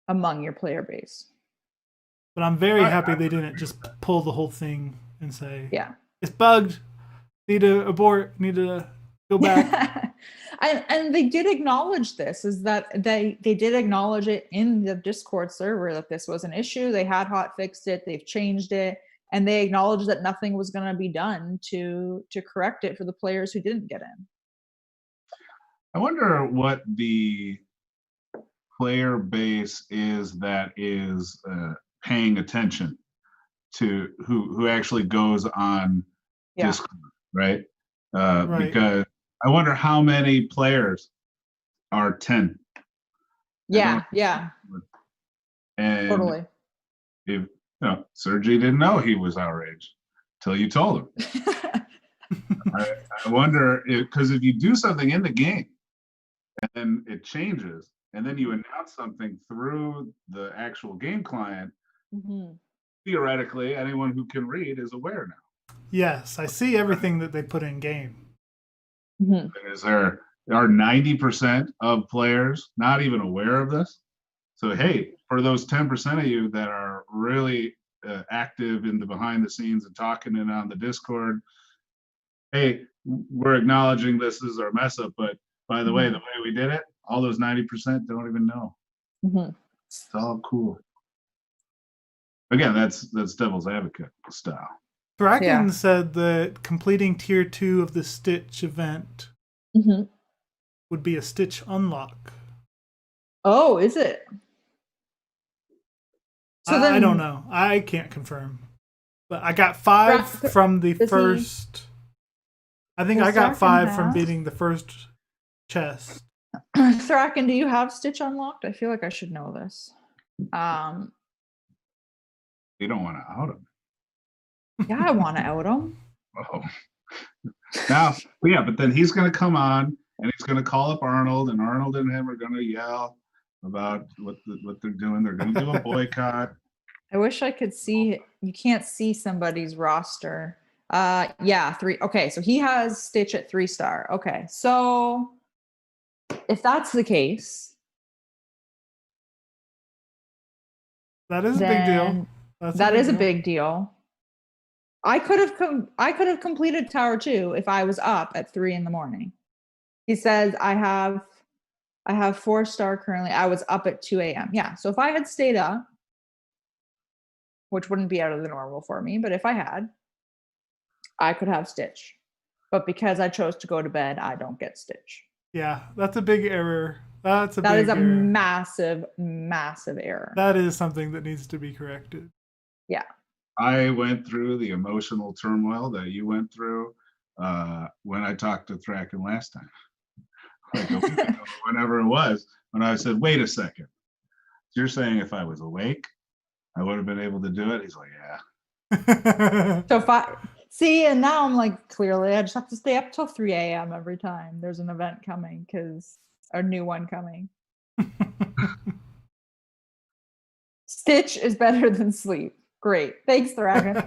among your player base. But I'm very happy they didn't just pull the whole thing and say, it's bugged, need to abort, need to go back. and they did acknowledge this, is that they did acknowledge it in the Discord server that this was an issue. They had hot fixed it, they've changed it, and they acknowledged that nothing was going to be done to correct it for the players who didn't get in. I wonder what the player base is that is paying attention to who actually goes on Discord, right? Because I wonder how many players are 10. Yeah. And totally. If Sergey didn't know he was our age till you told him. I wonder because if you do something in the game and then it changes, and then you announce something through the actual game client, theoretically, anyone who can read is aware now. Yes, I see everything that they put in game. Mhm. Are 90% of players not even aware of this? So hey, for those 10% of you that are really active in the behind the scenes and talking and on the Discord, hey, we're acknowledging this is our mess up, but by the way, the way we did it, all those 90% don't even know. Mhm. It's all cool. Again, that's devil's advocate style. Thraken Yeah. said that completing tier 2 of the Stitch event Mhm. would be a Stitch unlock. Oh, is it? So I then don't know. I can't confirm. But I got 5 from the does he- first. I think Does I got Thraken 5 from have- beating the first chest. Thraken, do you have Stitch unlocked? I feel like I should know this. You don't want to out him. Yeah, I want to out him. Oh. Now, yeah, but then he's going to come on and he's going to call up Arnold, and Arnold and him are going to yell about what they're doing. They're going to do a boycott. I wish I could see. You can't see somebody's roster. Yeah, 3. Okay, so he has Stitch at 3-star. Okay, so if that's the case, That is a big deal. then That's that is a deal. big deal. I could have completed Tower 2 if I was up at 3 a.m. He says I have 4-star currently. I was up at 2 a.m. Yeah, so if I had stayed up, which wouldn't be out of the normal for me, but if I had, I could have Stitch. But because I chose to go to bed, I don't get Stitch. Yeah, that's a big error. That is a error. massive, massive error. That is something that needs to be corrected. Yeah. I went through the emotional turmoil that you went through when I talked to Thraken last time. Like a week ago, whenever it was, when I said, wait a second. You're saying if I was awake, I would have been able to do it? He's like, yeah. So if I see, and now I'm like, clearly I just have to stay up till 3 a.m. every time there's an event coming, because a new one coming. Stitch is better than sleep. Great. Thanks, Thraken.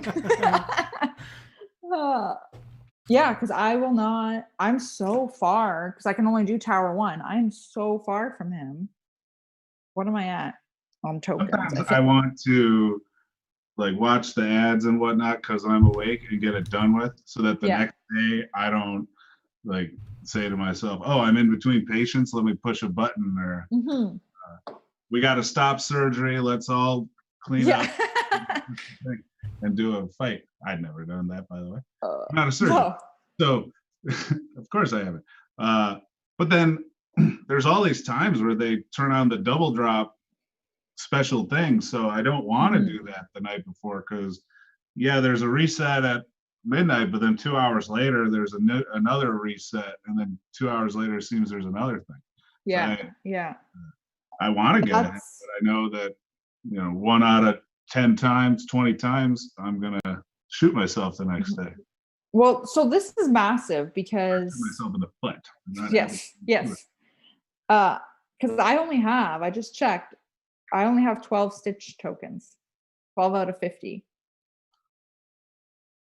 Yeah, because I will not. I'm so far, because I can only do Tower 1. I am so far from him. What am I at on tokens? Sometimes I want to like watch the ads and whatnot because I'm awake and get it done with, so that the next day I don't like say to myself, oh, I'm in between patients, let me push a button, or we got to stop surgery, let's all clean up and do a fight. I'd never done that, by the way. I'm not a surgeon. No. So of course I haven't. But then there's all these times where they turn on the double drop special things. So I don't want to do that the night before, because there's a reset at midnight, but then 2 hours later there's another reset, and then 2 hours later it seems there's another thing. I want to get it, but I know that 1 out of 10 times, 20 times, I'm gonna shoot myself the next day. Well, so this is massive because myself in the foot. Yes. Because I just checked, I only have 12 Stitch tokens, 12 out of 50.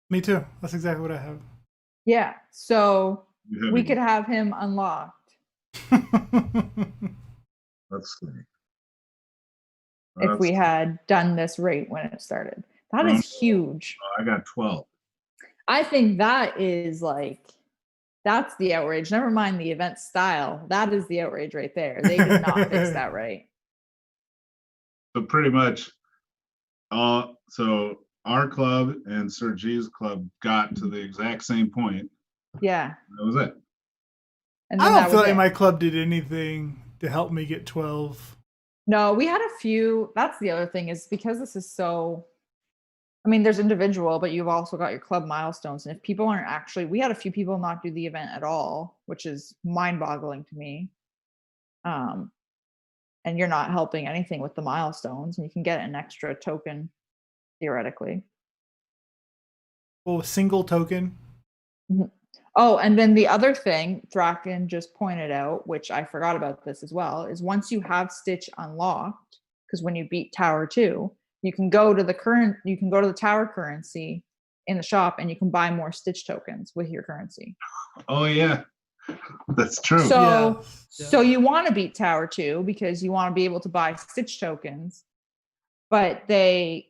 Me too. That's exactly what I have. Yeah, so we could have him unlocked. Let's see. If we had done this right when it started. That is huge. I got 12. I think that is that's the outrage. Never mind the event style. That is the outrage right there. They did not fix that right. So pretty much, so our club and Sir G's club got to the exact same point. Yeah. That was it. And I don't feel like my club did anything to help me get 12. No, we had a few. That's the other thing, is because this is so, I mean, there's individual, but you've also got your club milestones. And if people aren't actually, we had a few people not do the event at all, which is mind-boggling to me. And you're not helping anything with the milestones, and you can get an extra token theoretically. Oh, a single token? Mm-hmm. Oh, and then the other thing Thraken just pointed out, which I forgot about this as well, is once you have Stitch unlocked, because when you beat Tower 2, you can go to the tower currency in the shop, and you can buy more Stitch tokens with your currency. Oh yeah. That's true. So, Yeah. so you want to beat Tower 2 because you want to be able to buy Stitch tokens, but they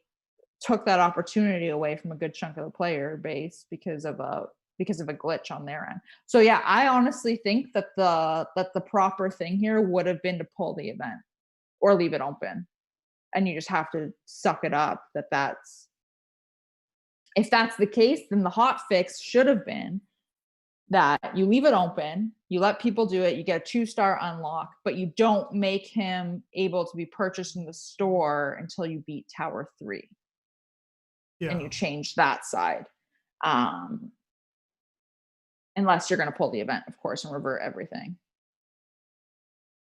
took that opportunity away from a good chunk of the player base because of a glitch on their end. So yeah, I honestly think that the proper thing here would have been to pull the event or leave it open, and you just have to suck it up. If that's the case, then the hot fix should have been that you leave it open, you let people do it, you get a 2-star unlock, but you don't make him able to be purchased in the store until you beat Tower 3. Yeah. And you change that side. Unless you're going to pull the event, of course, and revert everything.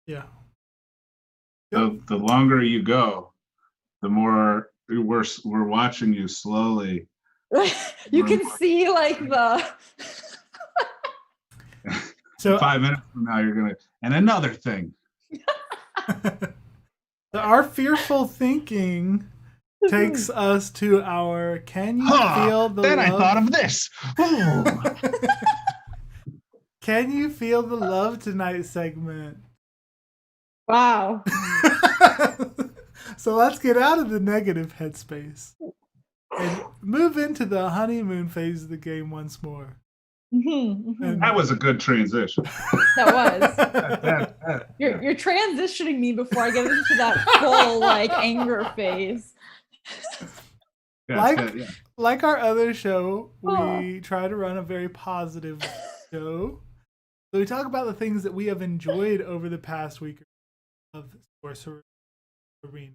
Yeah. The longer you go, the more we're watching you slowly. You can see like the So 5 minutes from now, you're gonna. And another thing. Our fearful thinking takes us to our "Can you feel the then love?" I thought of this. Can you feel the love tonight segment? wow. So let's get out of the negative headspace and move into the honeymoon phase of the game once more. That was a good transition. That was. You're transitioning me before I get into that full like anger phase. Like our other show, we try to run a very positive show. So we talk about the things that we have enjoyed over the past week of Sorcerer Arena.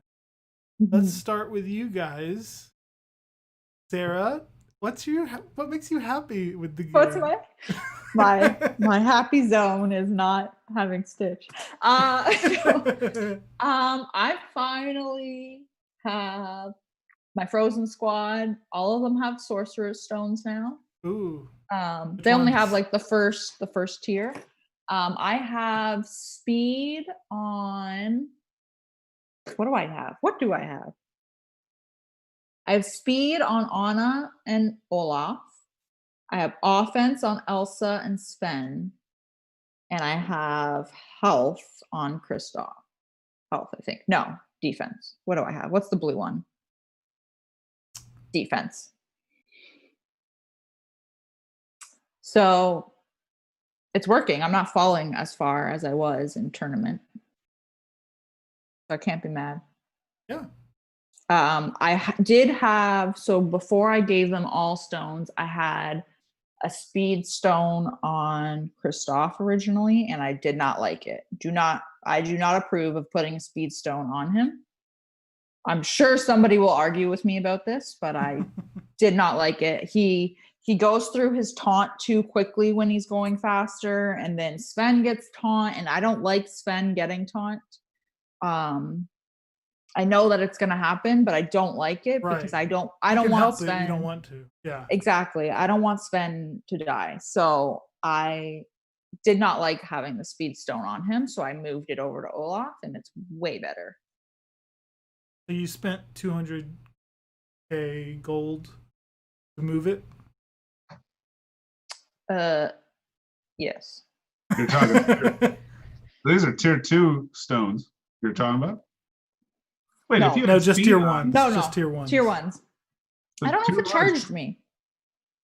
Let's start with you guys. Sarah, what makes you happy with the game? What's my happy zone is not having Stitch. I finally have my Frozen Squad. All of them have Sorcerer Stones now. Ooh. They only have like the first tier. I have speed on. What do I have? I have speed on Anna and Olaf. I have offense on Elsa and Sven. And I have health on Kristoff. Health, I think. No, defense. What do I have? What's the blue one? Defense. So it's working. I'm not falling as far as I was in tournament. So I can't be mad. Yeah. Did have, so before I gave them all stones, I had a speed stone on Kristoff originally, and I did not like it. I do not approve of putting a speed stone on him. I'm sure somebody will argue with me about this, but I did not like it. He goes through his taunt too quickly when he's going faster, and then Sven gets taunt, and I don't like Sven getting taunt. I know that it's going to happen, but I don't like it because I don't want Sven. You don't want to. Yeah. Exactly. I don't want Sven to die. So I did not like having the speed stone on him. So I moved it over to Olaf, and it's way better. So you spent 200k gold to move it? Yes. You're talking. These are tier 2 stones you're talking about? Wait, no, if you just tier 1. No, just tier 1. Tier 1s. I don't know if it charged me.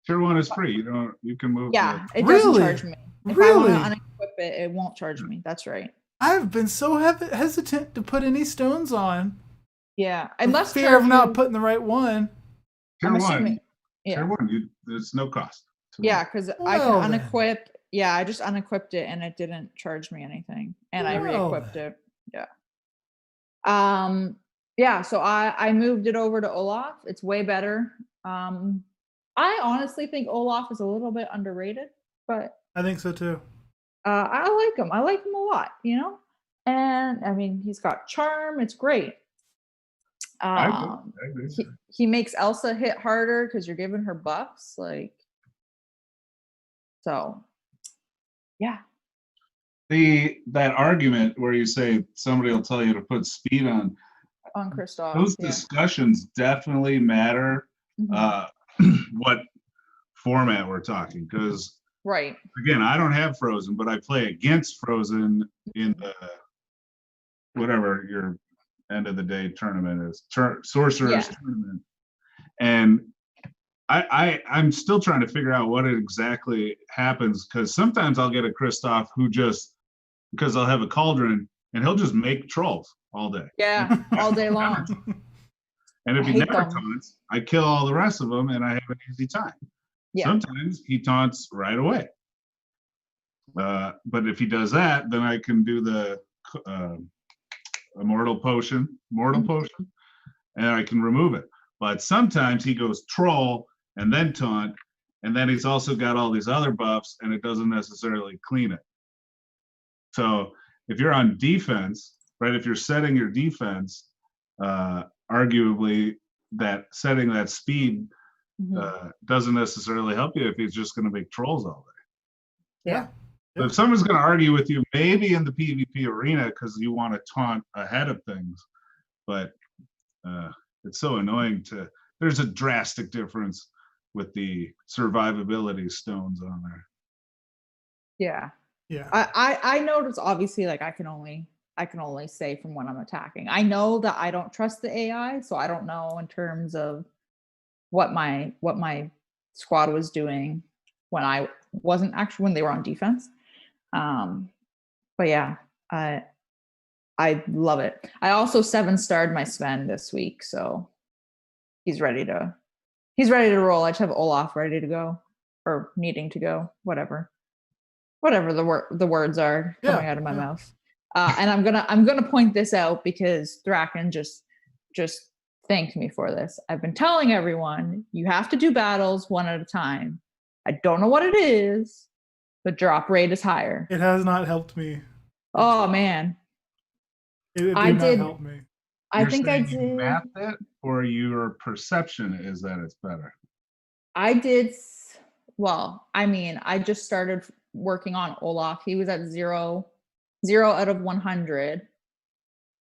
Tier 1 is free. You can move. Yeah, it doesn't charge me. If I want to unequip it, it won't charge me. That's right. I've been so hesitant to put any stones on. Yeah, unless fear of not putting the right one. Tier 1. Assuming, yeah. Tier 1. There's no cost. Yeah, because I can unequip. Yeah, I just unequipped it and it didn't charge me anything, and I re-equipped it. Yeah. Yeah. So I moved it over to Olaf. It's way better. I honestly think Olaf is a little bit underrated, but I think so too. I like him. I like him a lot. And I mean, he's got charm. It's great. I agree. He makes Elsa hit harder because you're giving her buffs. So, yeah. That argument where you say somebody will tell you to put speed on Kristoff. Those discussions definitely matter. Mm-hmm. What format we're talking, because Right. Again, I don't have Frozen, but I play against Frozen in the whatever your end of the day tournament is, Sorcerer's tournament. And I'm still trying to figure out what exactly happens, because sometimes I'll get a Kristoff who just, because I'll have a cauldron and he'll just make trolls all day. Yeah, all day long. And if I he hate never them. taunts, I kill all the rest of them and I have an easy time. Yeah. Sometimes he taunts right away. But if he does that, then I can do the mortal potion, and I can remove it. But sometimes he goes troll and then taunt, and then he's also got all these other buffs, and it doesn't necessarily clean it. So if you're on defense, right, if you're setting your defense, arguably that setting that speed doesn't necessarily help you if he's just going to make trolls all day. Yeah. But if someone's going to argue with you, maybe in the PvP arena, because you want to taunt ahead of things, but it's so annoying there's a drastic difference with the survivability stones on there. Yeah. Yeah. I notice, obviously, like I can only say from when I'm attacking. I know that I don't trust the AI, so I don't know in terms of what my squad was doing when I wasn't actually, when they were on defense. But yeah, I love it. I also 7-starred my Sven this week, so he's ready to roll. I just have Olaf ready to go, or needing to go, whatever the words are coming out of my mouth. And I'm gonna point this out because Thraken just thanked me for this. I've been telling everyone you have to do battles one at a time. I don't know what it is, but drop rate is higher. It has not helped me. Oh man. It did I not did help me. I think I did. You mapped it, or your perception is that it's better? I did. Well, I mean, I just started working on Olaf. He was at 0 out of 100.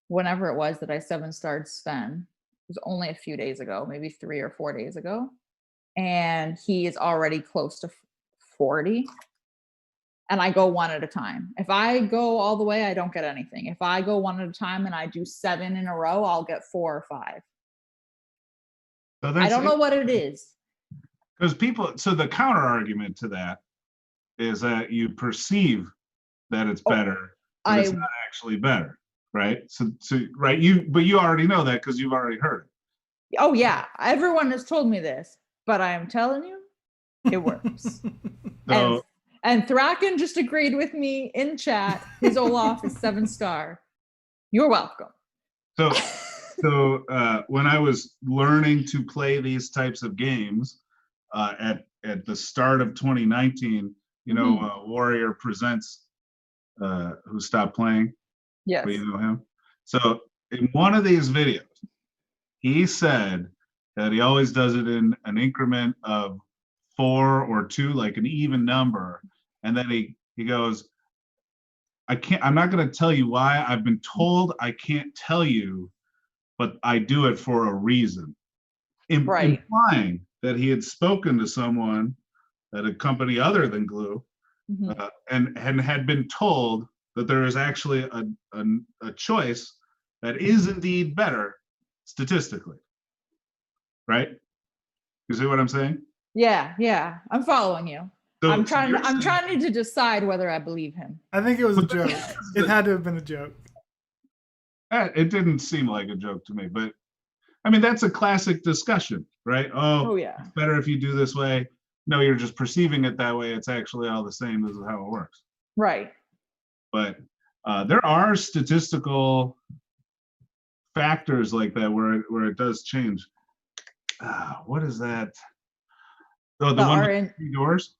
Whenever it was that I 7-starred Sven, it was only a few days ago, maybe 3 or 4 days ago, and he is already close to 40. And I go one at a time. If I go all the way, I don't get anything. If I go one at a time and I do 7 in a row, I'll get 4 or 5. So I don't know what it is. Because so the counter argument to that is that you perceive that it's better, but it's not actually better, right? So right, but you already know that because you've already heard it. Oh yeah, everyone has told me this, but I am telling you, it works. And Thraken just agreed with me in chat. His Olaf is 7-star. You're welcome. So when I was learning to play these types of games at the start of 2019, Warrior Presents, who stopped playing. Yes. But you know him. So in one of these videos, he said that he always does it in an increment of 4 or 2, like an even number. And then he goes, I'm not going to tell you why. I've been told I can't tell you, but I do it for a reason. Implying that he had spoken to someone at a company other than Glue, and had been told that there is actually a choice that is indeed better statistically. Right? You see what I'm saying? Yeah. I'm following you. So, I'm trying to decide whether I believe him. I think it was a joke. It had to have been a joke. It didn't seem like a joke to me, but I mean, that's a classic discussion, right? Oh yeah. It's better if you do this way. No, you're just perceiving it that way. It's actually all the same. This is how it works. Right. But there are statistical factors like that where it does change. What is that? Oh, the one with 3 doors?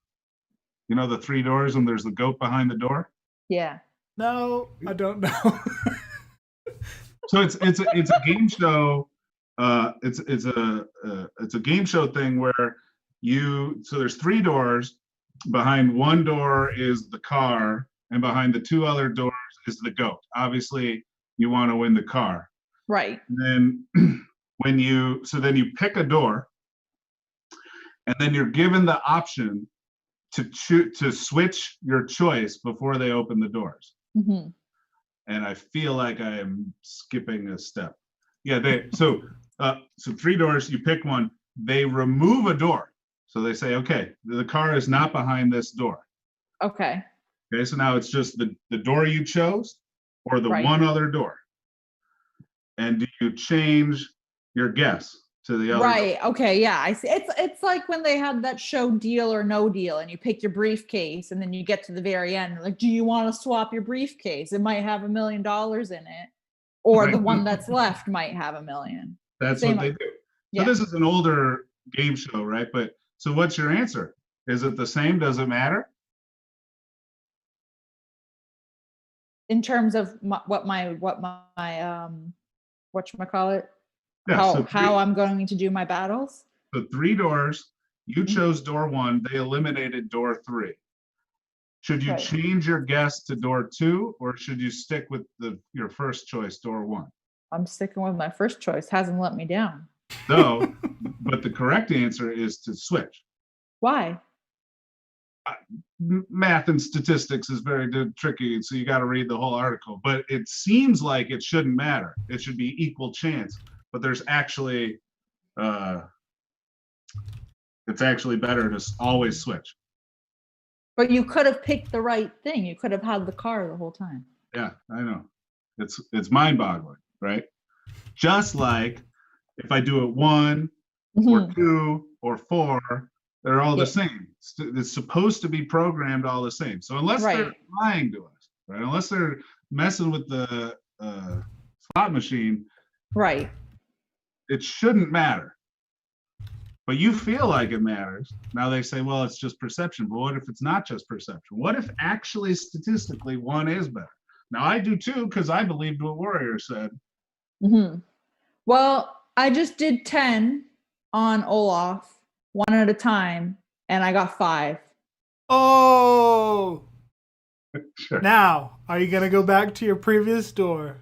You know, the 3 doors and there's the goat behind the door? Yeah. No, I don't know. So it's a game show. It's a game show thing where so there's 3 doors. Behind one door is the car, and behind the 2 other doors is the goat. Obviously, you want to win the car. Right. And then then you pick a door, and then you're given the option to switch your choice before they open the doors. Mm-hmm. And I feel like I am skipping a step. Yeah, so 3 doors, you pick one, they remove a door. So they say, okay, the car is not behind this door. Okay. Okay, so now it's just the door you chose or the Right. one other door. And do you change your guess to the other Right. door? Okay. Yeah. I see. It's like when they had that show Deal or No Deal, and you pick your briefcase, and then you get to the very end, like, do you want to swap your briefcase? It might have $1 million in it, or Right. the one that's left might have $1 million. That's Same. what they do. Yeah. So this is an older game show, right? But so what's your answer? Is it the same? Does it matter? In terms of whatchamacallit, Yeah. how I'm going to do my battles. So 3 doors, you Mhm. chose door 1, they eliminated door 3. Should you Right. change your guess to door 2, or should you stick with your first choice, door 1? I'm sticking with my first choice. Hasn't let me down. So, but the correct answer is to switch. Why? Math and statistics is very tricky, so you got to read the whole article. But it seems like it shouldn't matter. It should be equal chance. But there's actually, it's actually better to always switch. But you could have picked the right thing. You could have had the car the whole time. Yeah, I know. It's mind-boggling, right? Just like if I do it 1 or 2 or 4, they're all the same. It's supposed to be programmed all the same. So unless they're lying to us, right? Unless they're messing with the slot machine, Right. it shouldn't matter. But you feel like it matters. Now they say, well, it's just perception. But what if it's not just perception? What if actually statistically 1 is better? Now I do too, because I believed what Warrior said. Mm-hmm. Well, I just did 10 on Olaf, 1 at a time, and I got 5. Oh! Sure. Now, are you going to go back to your previous door?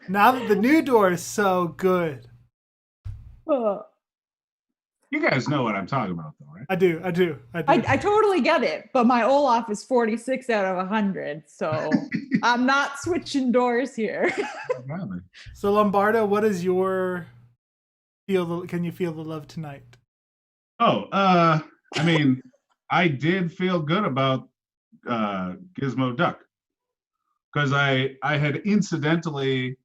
Now that the new door is so good. You guys know what I'm talking about, though, right? I do. I totally get it, but my Olaf is 46 out of 100, so I'm not switching doors here. So Lombardo, what is your can you feel the love tonight? Oh, I mean, I did feel good about Gizmoduck, because I had incidentally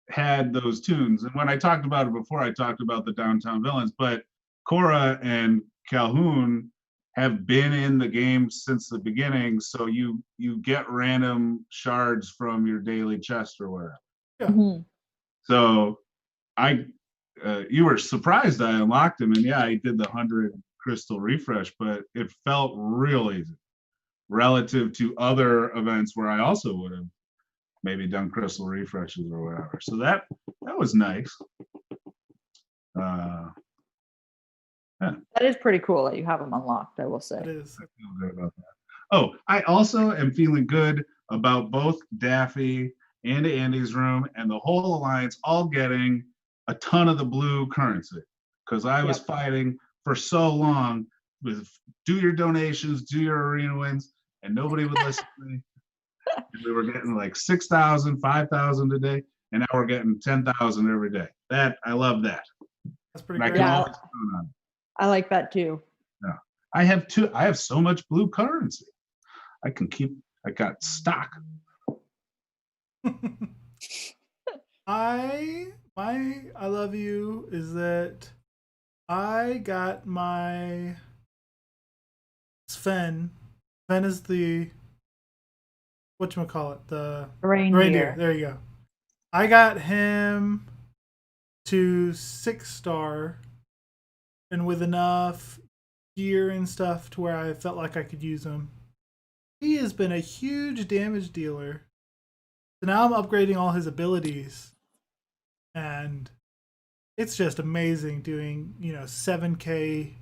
had those tunes, and when I talked about it before, I talked about the downtown villains, but Cora and Calhoun have been in the game since the beginning, so you get random shards from your daily chest or whatever. Yeah. Mm-hmm. So you were surprised I unlocked him, and yeah, I did the 100 crystal refresh, but it felt real easy relative to other events where I also would have maybe done crystal refreshes or whatever. So that was nice. Yeah. That is pretty cool that you have them unlocked, I will say. It is. I feel good about that. Oh, I also am feeling good about both Daffy and Andy's room and the whole alliance all getting a ton of the blue currency, because I was fighting for so long with do your donations, do your arena wins, and nobody would listen to me. And we were getting like 6,000, 5,000 a day, and now we're getting 10,000 every day. I love that. That's pretty And I great. can Yeah. always count on it. I like that too. I have so much blue currency. I got stock. I love you is that I got my Sven. Sven is the whatchamacallit, the reindeer. There you go. I got him to 6-star and with enough gear and stuff to where I felt like I could use him. He has been a huge damage dealer. So now I'm upgrading all his abilities. And it's just amazing doing, 7k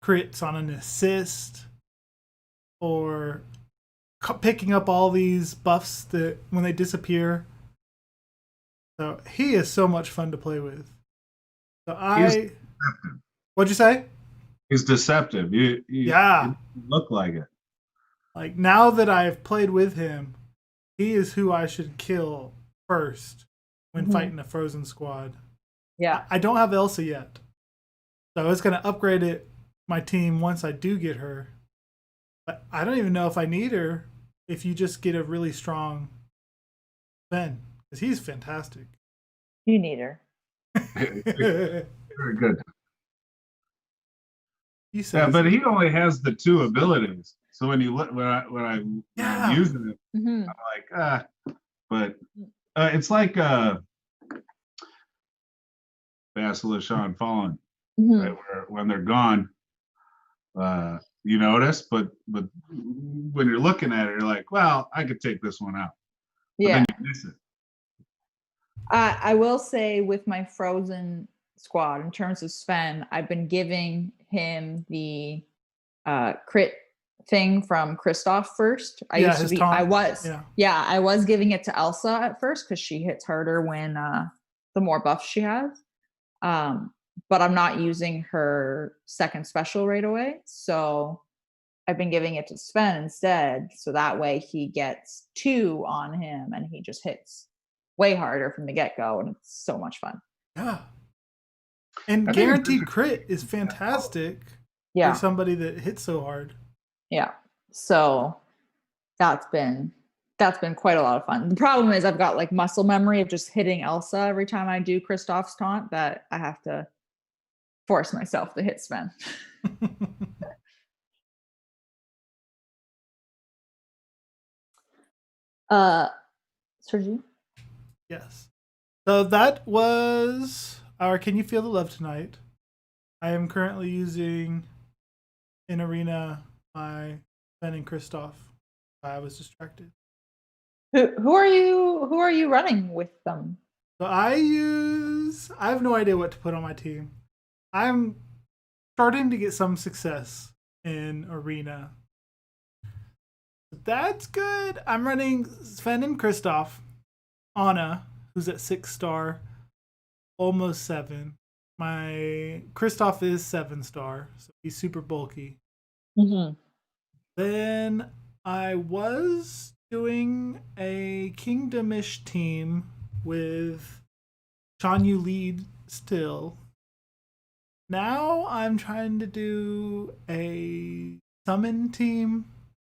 crits on an assist, or picking up all these buffs that when they disappear. So he is so much fun to play with. So what'd you say? He's deceptive. Yeah. You look like it. Like now that I've played with him, he is who I should kill first when fighting a frozen squad. Yeah. I don't have Elsa yet, so I was gonna upgrade my team once I do get her. But I don't even know if I need her. If you just get a really strong Sven, because he's fantastic. You need her. Very good. Yeah, but he only has the 2 abilities. So when you look, when I'm using it, I'm like, but it's like Basilisk Sean Fallen, right? Where when they're gone, you notice, but when you're looking at it, you're like, well, I could take this one out. But then you miss it. I will say with my Frozen squad, in terms of Sven, I've been giving him the crit thing from Kristoff first. I was giving it to Elsa at first because she hits harder when the more buffs she has. But I'm not using her second special right away. So I've been giving it to Sven instead. So that way he gets 2 on him and he just hits way harder from the get-go. And it's so much fun. Yeah. And guaranteed crit is fantastic for somebody that hits so hard. Yeah. So that's been quite a lot of fun. The problem is I've got like muscle memory of just hitting Elsa every time I do Kristoff's taunt that I have to force myself to hit Sven. Sergi? Yes. So that was our Can You Feel the Love Tonight? I am currently using in Arena my Ben and Kristoff. I was distracted. Who are you running with them? So I have no idea what to put on my team. I'm starting to get some success in Arena. That's good. I'm running Sven and Kristoff. Anna, who's at 6-star, almost 7. My Kristoff is 7-star, so he's super bulky. Then I was doing a Kingdomish team with Shan Yu lead still. Now I'm trying to do a summon team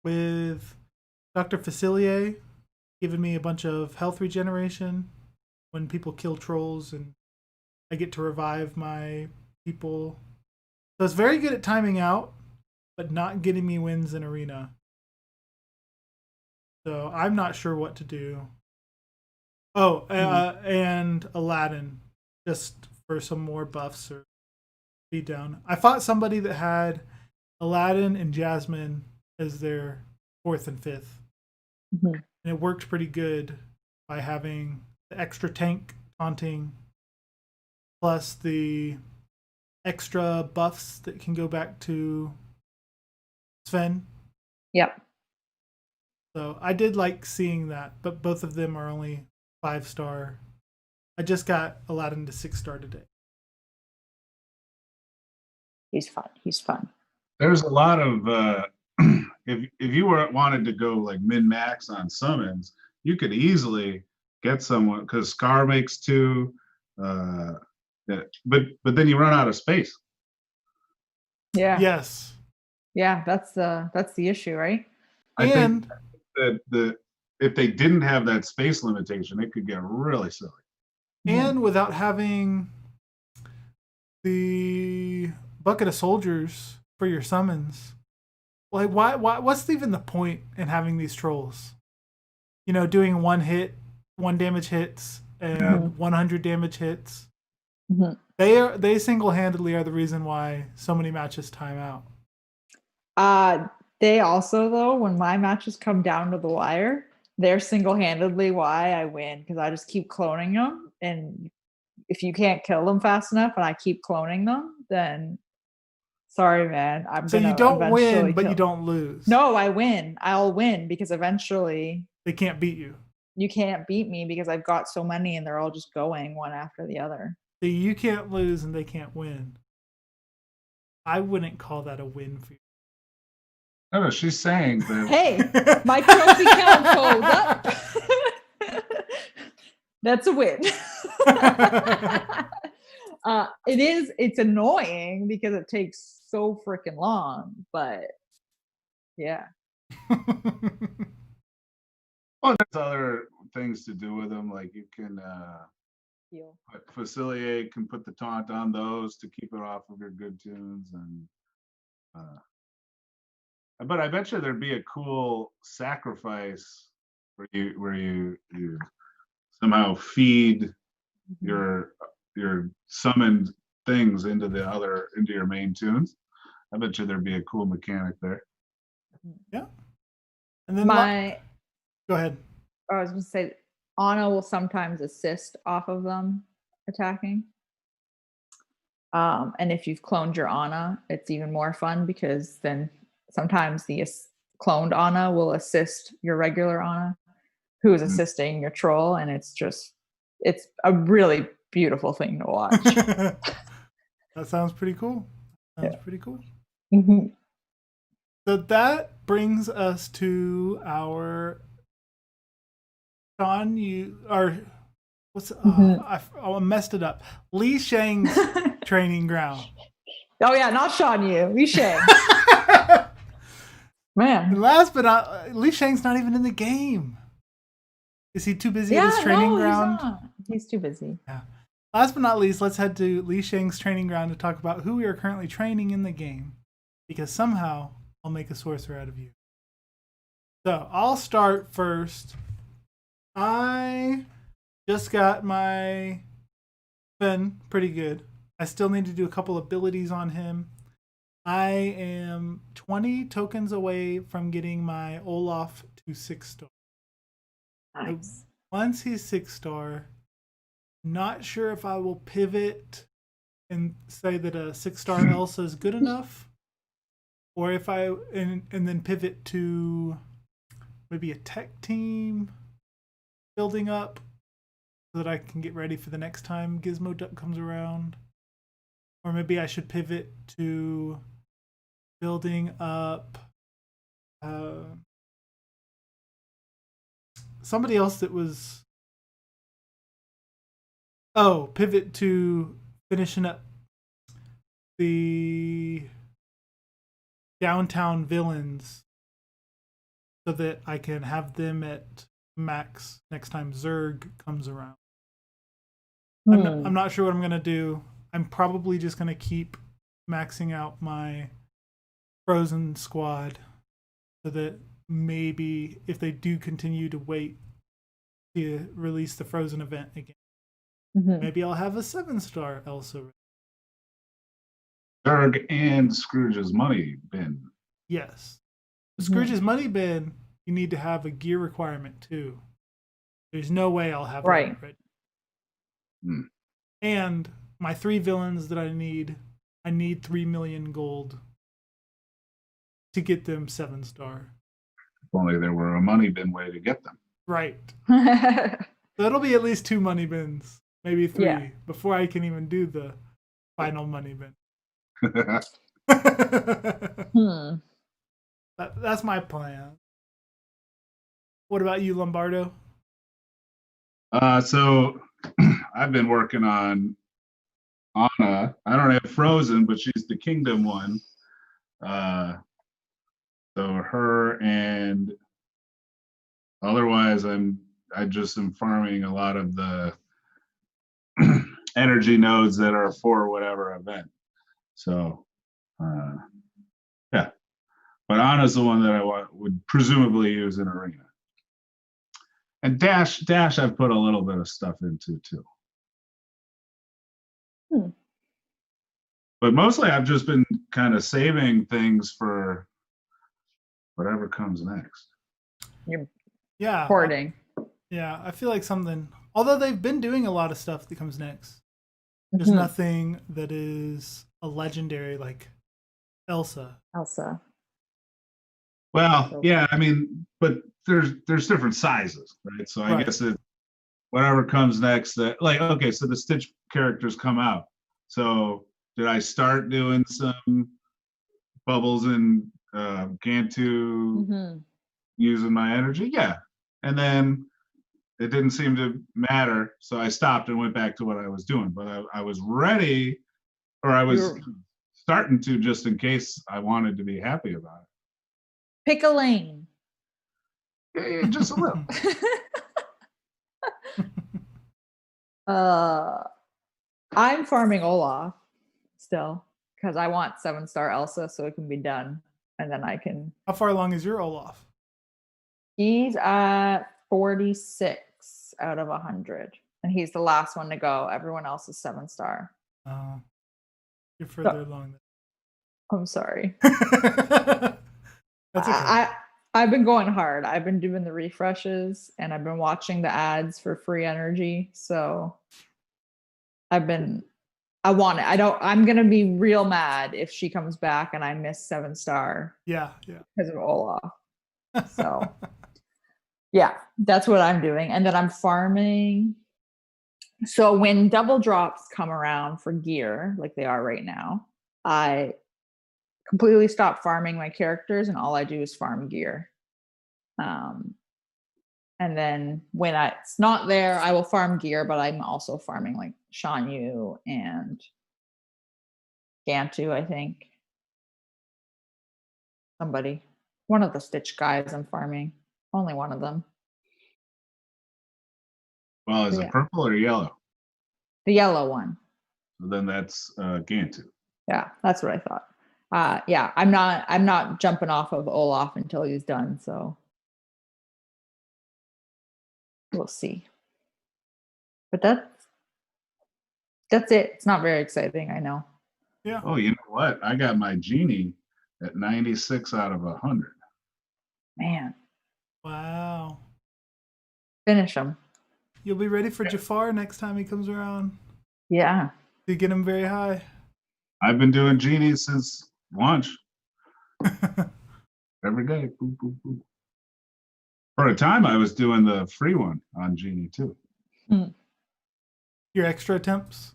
with Dr. Facilier, giving me a bunch of health regeneration when people kill trolls, and I get to revive my people. So it's very good at timing out, but not getting me wins in Arena. So I'm not sure what to do. Oh, and Aladdin, just for some more buffs or speed down. I fought somebody that had Aladdin and Jasmine as their 4th and 5th. And it worked pretty good by having the extra tank taunting plus the extra buffs that can go back to Sven. Yep. So I did like seeing that, but both of them are only 5-star. I just got Aladdin to 6-star today. He's fun. There's a lot of if you wanted to go like min-max on summons, you could easily get someone because Scar makes 2, but then you run out of space. Yeah. Yes. Yeah, that's the issue, right? I think that if they didn't have that space limitation, it could get really silly. And without having the bucket of soldiers for your summons, like what's even the point in having these trolls? You know, doing 1 damage hits and 100 damage hits. They single-handedly are the reason why so many matches time out. They also, though, when my matches come down to the wire, they're single-handedly why I win, because I just keep cloning them, and if you can't kill them fast enough and I keep cloning them, then sorry, man. So you don't win, but you don't lose. No, I win. I'll win because eventually they can't beat you. You can't beat me because I've got so many and they're all just going one after the other. So you can't lose and they can't win. I wouldn't call that a win for you. No, she's saying that. Hey, my trophy count goes up. That's a win. It's annoying because it takes so freaking long, but yeah. Well, there's other things to do with them, like you can Heal. Faciliate can put the taunt on those to keep it off of your good tunes, and but I bet you there'd be a cool sacrifice where you somehow feed your summoned things into your main tunes. I bet you there'd be a cool mechanic there. Yeah. And then go ahead. I was going to say, Anna will sometimes assist off of them attacking. And if you've cloned your Anna, it's even more fun because then sometimes the cloned Anna will assist your regular Anna, who is assisting your troll, and it's a really beautiful thing to watch. That sounds pretty cool. Pretty cool. Mm-hmm. So that brings us to our Sean. I messed it up. Li Shang's training ground. Oh yeah, not Sean Yu. Li Shang. Man. And last but not, Li Shang's not even in the game. Is he too busy at his training ground? He's too busy. Yeah. Last but not least, let's head to Li Shang's training ground to talk about who we are currently training in the game. Because somehow I'll make a sorcerer out of you. So I'll start first. I just got my Finn pretty good. I still need to do a couple abilities on him. I am 20 tokens away from getting my Olaf to 6-star. Nice. So once he's 6-star, not sure if I will pivot and say that a 6-star Elsa is good enough, or if and then pivot to maybe a tech team building up so that I can get ready for the next time Gizmoduck comes around. Or maybe I should pivot to building up somebody else that was... pivot to finishing up the downtown villains so that I can have them at max next time Zerg comes around. I'm not sure what I'm going to do. I'm probably just going to keep maxing out my Frozen squad so that maybe if they do continue to wait to release the Frozen event again, maybe I'll have a 7-star Elsa. Zerg and Scrooge's money bin. Yes. Scrooge's money bin, you need to have a gear requirement too. There's no way I'll have that ready. And my 3 villains that I need 3 million gold to get them 7-star. If only there were a money bin way to get them. Right. So it'll be at least 2 money bins, maybe 3, before I can even do the final money bin. That's my plan. What about you, Lombardo? So I've been working on Anna. I don't have Frozen, but she's the Kingdom one. So her, and otherwise I just am farming a lot of the energy nodes that are for whatever event. So yeah, but Anna's the one that I would presumably use in Arena. And Dash I've put a little bit of stuff into too. But mostly I've just been kind of saving things for whatever comes next. You're hoarding. Yeah, I feel like something, although they've been doing a lot of stuff that comes next, there's nothing that is a legendary like Elsa. Well, yeah, I mean, but there's different sizes, right? So I guess whatever comes next, okay, so the Stitch characters come out. So did I start doing some bubbles in Gantu Mhm. using my energy? Yeah. And then it didn't seem to matter. So I stopped and went back to what I was doing. But I was ready, or I was You're- starting to, just in case I wanted to be happy about Pick a lane. it. Yeah, just a little. I'm farming Olaf still because I want 7-star Elsa so it can be done. And then I can. How far along is your Olaf? He's at 46 out of 100. And he's the last one to go. Everyone else is 7-star. Oh, you're further along. I'm sorry. That's okay. I've been going hard. I've been doing the refreshes and I've been watching the ads for free energy. So I want it. I'm gonna be real mad if she comes back and I miss 7-star Yeah. because of Olaf. So yeah, that's what I'm doing. And then I'm farming. So when double drops come around for gear, like they are right now, I completely stop farming my characters and all I do is farm gear. And then when it's not there, I will farm gear, but I'm also farming like Shan Yu and Gantu, I think. Somebody. One of the Stitch guys I'm farming. Only one of them. Well, is Yeah. it purple or yellow? The yellow one. So then that's Gantu. Yeah, that's what I thought. Yeah, I'm not jumping off of Olaf until he's done, so we'll see. But that's it. It's not very exciting, I know. Yeah. Oh, you know what? I got my genie at 96 out of 100. Man, Wow. finish him. You'll be ready for Jafar next time he comes around. Yeah. You get him very high. I've been doing genies since launch. Every day. Boop, boop, boop. For a time, I was doing the free one on Genie too. Your extra attempts?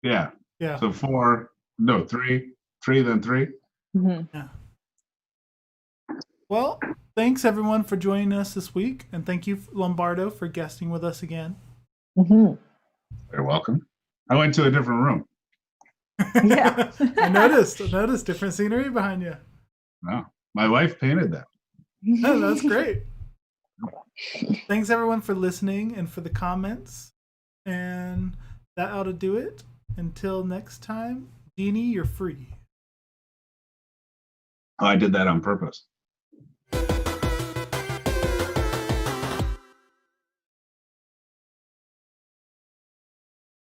Yeah. Yeah. So three, then three. Mm-hmm. Yeah. Well, thanks everyone for joining us this week. And thank you, Lombardo, for guesting with us again. Mm-hmm. You're welcome. I went to a different room. Yeah. I noticed different scenery behind you. No, my wife painted that. Oh, that's great. Thanks everyone for listening and for the comments. And that ought to do it. Until next time, Genie, you're free. Oh, I did that on purpose.